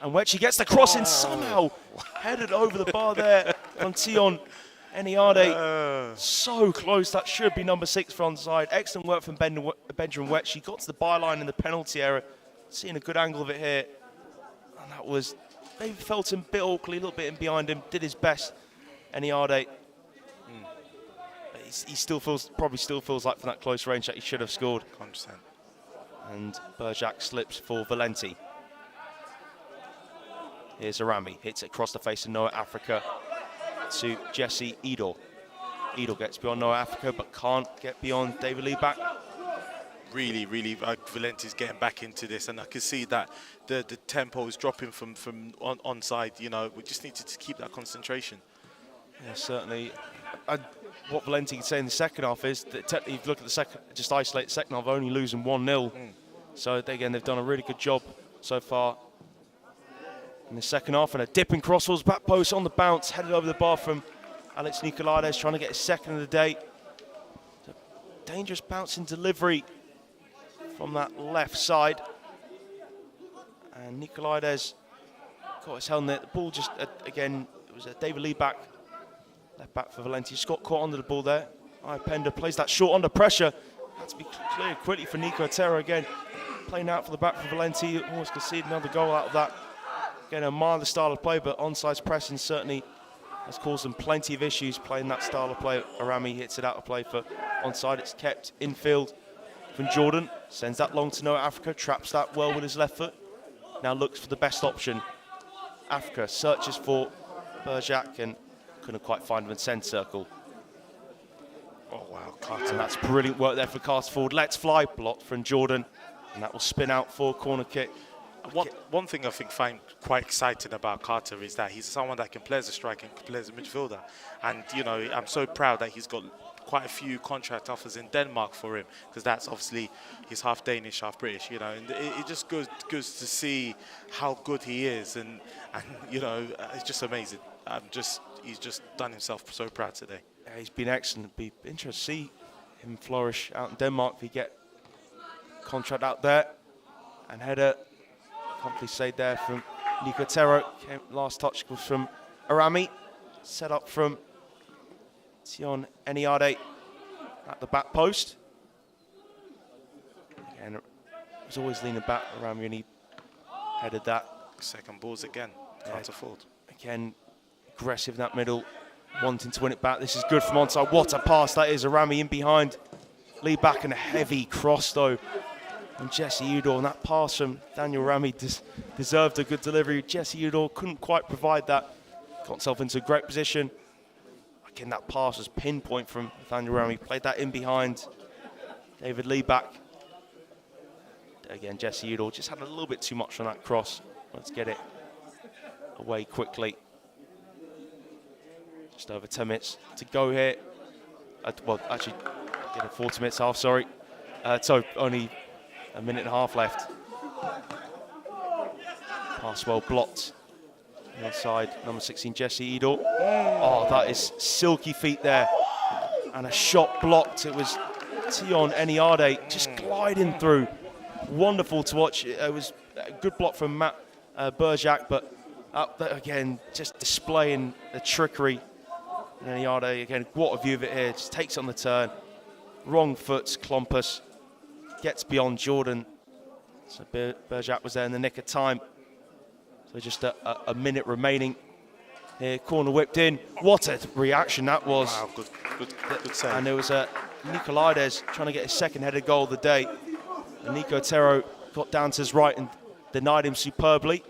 And Wetchy gets the cross in, somehow headed over the bar there on Tion Eniade. So close, that should be number 6 for onside. Excellent work from Benjamin Wetchy. Got to the byline in the penalty area. Seeing a good angle of it here. And that was, maybe felt him a bit awkwardly, a little bit in behind him. Did his best, Eniade. He still probably still feels like from that close range that he should have scored. 100%. And Berjak slips for Valenti. Here's Arami, hits it across the face of Noah Africa to Jesse Edel. Edel gets beyond Noah Africa but can't get beyond David Lee back. Really, Valenti's getting back into this, and I can see that the tempo is dropping from onside. You know, we just need to keep that concentration. Yeah, certainly. What Valenti can say in the second half is that technically, if you look at the second, just isolate the second half, only losing 1-0. So again, they've done a really good job so far in the second half. And a dipping crossballs, back post on the bounce, headed over the bar from Alex Nicolaides, trying to get his second of the day. Dangerous bouncing delivery from that left side. And Nicolaides got his held there. The ball just, again, it was a David Lee back. Left back for Valenti. Just got caught under the ball there. Pender plays that short under pressure. Had to be cleared quickly for Nico Otero again. Playing out for the back for Valenti. Almost conceded another goal out of that. Again, a milder style of play, but onside pressing certainly has caused them plenty of issues playing that style of play. Arami hits it out of play for onside. It's kept infield from Jordan. Sends that long to Noah Africa. Traps that well with his left foot. Now looks for the best option. Africa searches for Berjak and couldn't quite find him in centre circle. Oh wow, Carter. And that's brilliant work there for Carter forward. Let's fly, blocked from Jordan. And that will spin out for a corner kick. One thing I find quite exciting about Carter is that he's someone that can play as a striker and can play as a midfielder. And, you know, I'm so proud that he's got quite a few contract offers in Denmark for him, because that's obviously, he's half Danish, half British, you know, and it just goes to see how good he is. And you know, it's just amazing. He's just done himself so proud today. Yeah, he's been excellent. It'd be interesting to see him flourish out in Denmark if he get contract out there. And header, comfortably saved there from Nico Otero. Last touch was from Arami. Set up from Tion Eniade at the back post. Again, he was always leaning back, Arami, and he headed that. Second balls again, Carter forward. Again, aggressive in that middle, wanting to win it back. This is good from onside. What a pass that is. Arami in behind. Lead back and a heavy cross though. And Jesse Udall, and that pass from Daniel Rami deserved a good delivery. Jesse Udall couldn't quite provide that. Got himself into a great position. Again, that pass was pinpoint from Daniel Rami. Played that in behind. David Lee back. Again, Jesse Udall just had a little bit too much on that cross. Let's get it away quickly. Just over 10 minutes to go here. Well, actually, getting 40 minutes half, sorry. So only a minute and a half left. Pass well blocked. Inside, number 16, Jesse Edel. Oh, that is silky feet there and a shot blocked. It was Tion Eniade just gliding through. Wonderful to watch. It was a good block from Matt Berjak, but up there again, just displaying the trickery. And Eniade, again, what a view of it here. Just takes on the turn. Wrong foot's Klompus. Gets beyond Jordan. So Berjak was there in the nick of time. So just a minute remaining. Here, corner whipped in. What a reaction that was. Wow, good save. And there was Nicolaides trying to get his second headed goal of the day. And Nico Terro got down to his right and denied him superbly.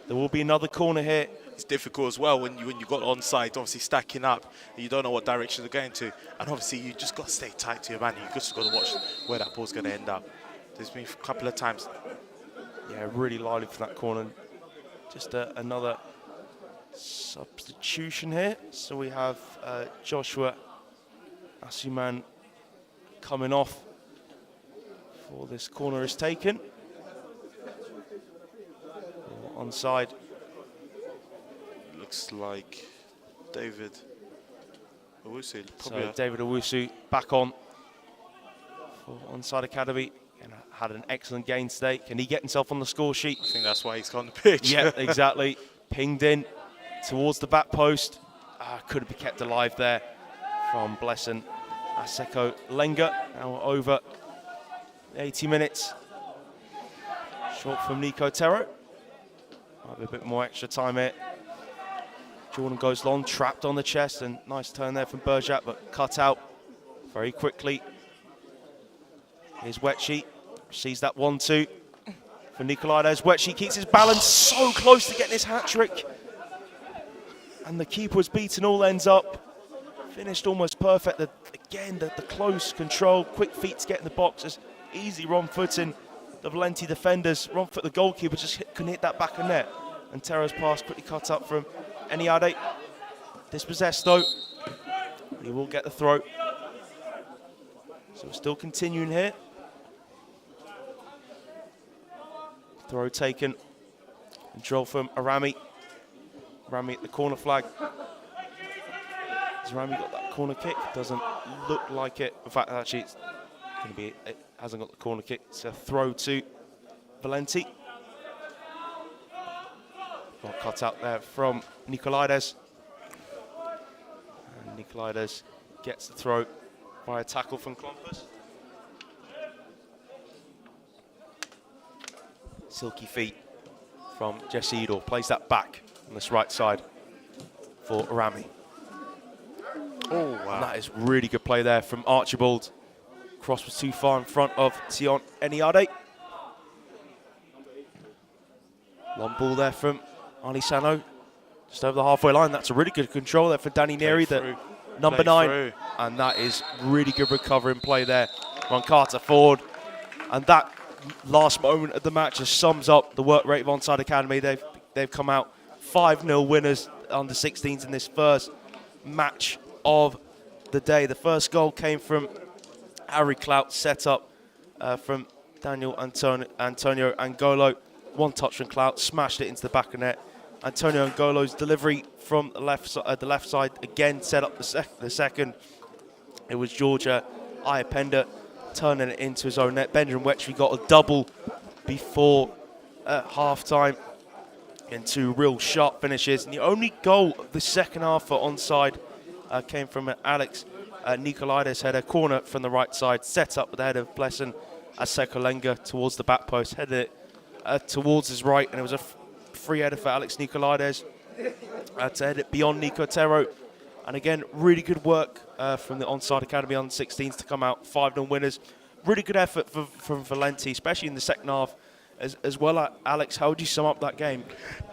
There will be another corner here. It's difficult as well when you got onside, obviously stacking up. You don't know what direction they're going to. And obviously you just got to stay tight to your man. You just got to watch where that ball's going to end up. There's been a couple of times. Yeah, really lively for that corner. Just another substitution here. So we have Joshua Asuman coming off before this corner is taken. Onside. Looks like David Owusu. So David Owusu back on for Onside Academy. And had an excellent game today. Can he get himself on the score sheet? I think that's why he's on the pitch. Yeah, exactly. Pinged in towards the back post. Could have been kept alive there from Blesson Aseko Lenga. Now over 80 minutes. Short from Nico Terro. Might be a bit more extra time here. Jordan goes long, trapped on the chest, and nice turn there from Berjak, but cut out very quickly. Here's Wetchi, sees that 1-2 for Nicolaides. Wetchi keeps his balance, so close to getting his hat-trick. And the keeper was beaten all ends up. Finished almost perfect. Again, the close control, quick feet to get in the box. Just easy wrong footing. The Valenti defenders, wrong foot the goalkeeper, just couldn't hit that back of net. And Terro's pass quickly cut up from Eniade. Dispossessed though. He will get the throw. So we're still continuing here. Throw taken. Control from Arami. Arami at the corner flag. Has Arami got that corner kick? Doesn't look like it. In fact, actually, it's going to be. It hasn't got the corner kick. It's a throw to Valenti. Got cut out there from Nicolaides. And Nicolaides gets the throw by a tackle from Klompus. Silky feet from Jesse Edel. Plays that back on this right side for Arami. Oh, wow. And that is really good play there from Archibald. Cross was too far in front of Tion Eniade. Long ball there from Ali Sano. Just over the halfway line. That's a really good control there for Danny Neary, the number 9. And that is really good recovering play there. Ron Carter forward. And that last moment of the match just sums up the work rate of Onside Academy. They've come out 5-0 winners under 16s in this first match of the day. The first goal came from Harry Clout, set up from Daniel Antonio Angolo. One touch from Clout, smashed it into the back of net. Antonio Angolo's delivery from the left side again set up the second. It was Georgia Iapenda turning it into his own net. Benjamin Wetchley got a double before half-time and 2 real sharp finishes. And the only goal of the second half for Onside came from Alex Nicolaides header, corner from the right side, set up with the head of Blesson Asekolenga towards the back post, headed it towards his right, and it was a free header for Alex Nicolaides to head it beyond Nico Terro. And again, really good work from the Onside Academy under 16s to come out 5-0 winners. Really good effort from Valenti, especially in the second half as well. Alex, how would you sum up that game?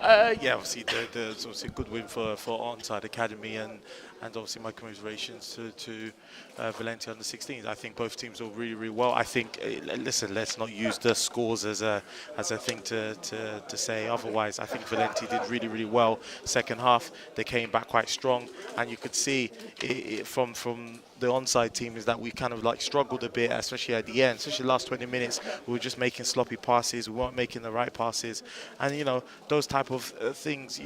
Yeah, obviously there's obviously a good win for Onside Academy, and obviously my commiserations to Valenti under 16s. I think both teams are really, really well. I think, listen, let's not use the scores as a thing to say otherwise. I think Valenti did really, really well. Second half, they came back quite strong, and you could see from the Onside team is that we kind of like struggled a bit, especially at the end, especially the last 20 minutes. We were just making sloppy passes. We weren't making the right passes, and those type of things.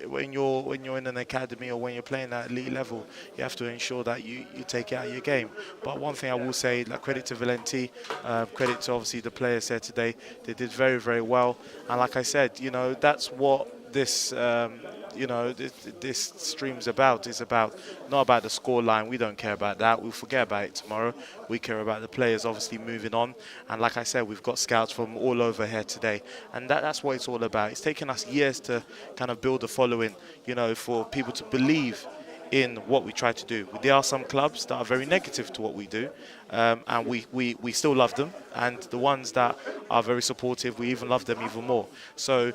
When you're in an academy or when you're playing at elite level, level, you have to ensure that you take it out of your game. But one thing I will say, like, credit to Valenti, credit to obviously the players here today. They did very, very well. And like I said, that's what this this stream's about. It's not about the scoreline. We don't care about that. We'll forget about it tomorrow. We care about the players obviously moving on. And like I said, we've got scouts from all over here today. And that's what it's all about. It's taken us years to kind of build a following, for people to believe in what we try to do. There are some clubs that are very negative to what we do, and we still love them. And the ones that are very supportive, we even love them even more. So,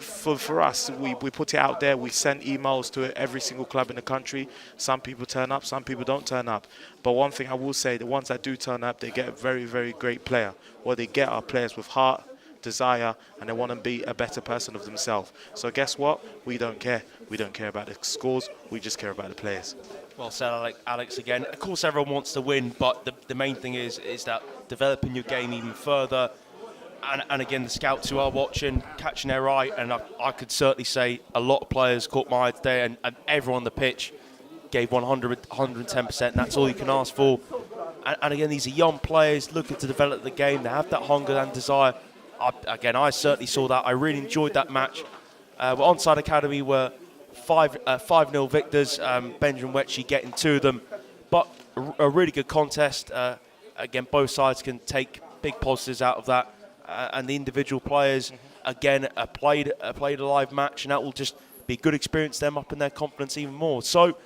for us, we put it out there. We send emails to every single club in the country. Some people turn up, some people don't turn up. But one thing I will say, the ones that do turn up, they get a very, very great player. What they get are players with heart, desire, and they want to be a better person of themselves. So guess what? We don't care. We don't care about the scores. We just care about the players. Well said, Alex, again. Of course, everyone wants to win, but the main thing is that developing your game even further. And again, the scouts who are watching, catching their eye, and I could certainly say a lot of players caught my eye today, and everyone on the pitch gave 100, 110%, and that's all you can ask for. And again, these are young players looking to develop the game. They have that hunger and desire. I certainly saw that. I really enjoyed that match. Onside Academy were 5-0 victors. Benjamin Wetchy getting 2 of them. But a really good contest. Again, both sides can take big positives out of that. And the individual players, again, played a live match. And that will just be a good experience for them, up in their confidence even more. So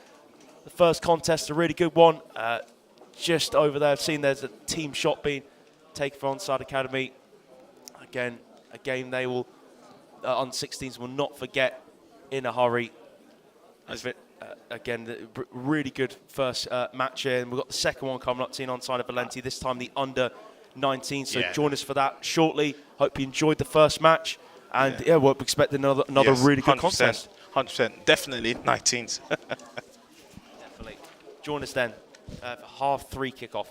the first contest, a really good one. Just over there, I've seen there's a team shot being taken for Onside Academy. Again, a game they will, on 16s, will not forget in a hurry. Again, really good first match here. And we've got the second one coming up, team Onside of Valenti, this time the under-19. So join us for that shortly. Hope you enjoyed the first match. And we're expecting another really good 100%, contest. 100%. Definitely 19s. Definitely. Join us then for 3:30 kickoff.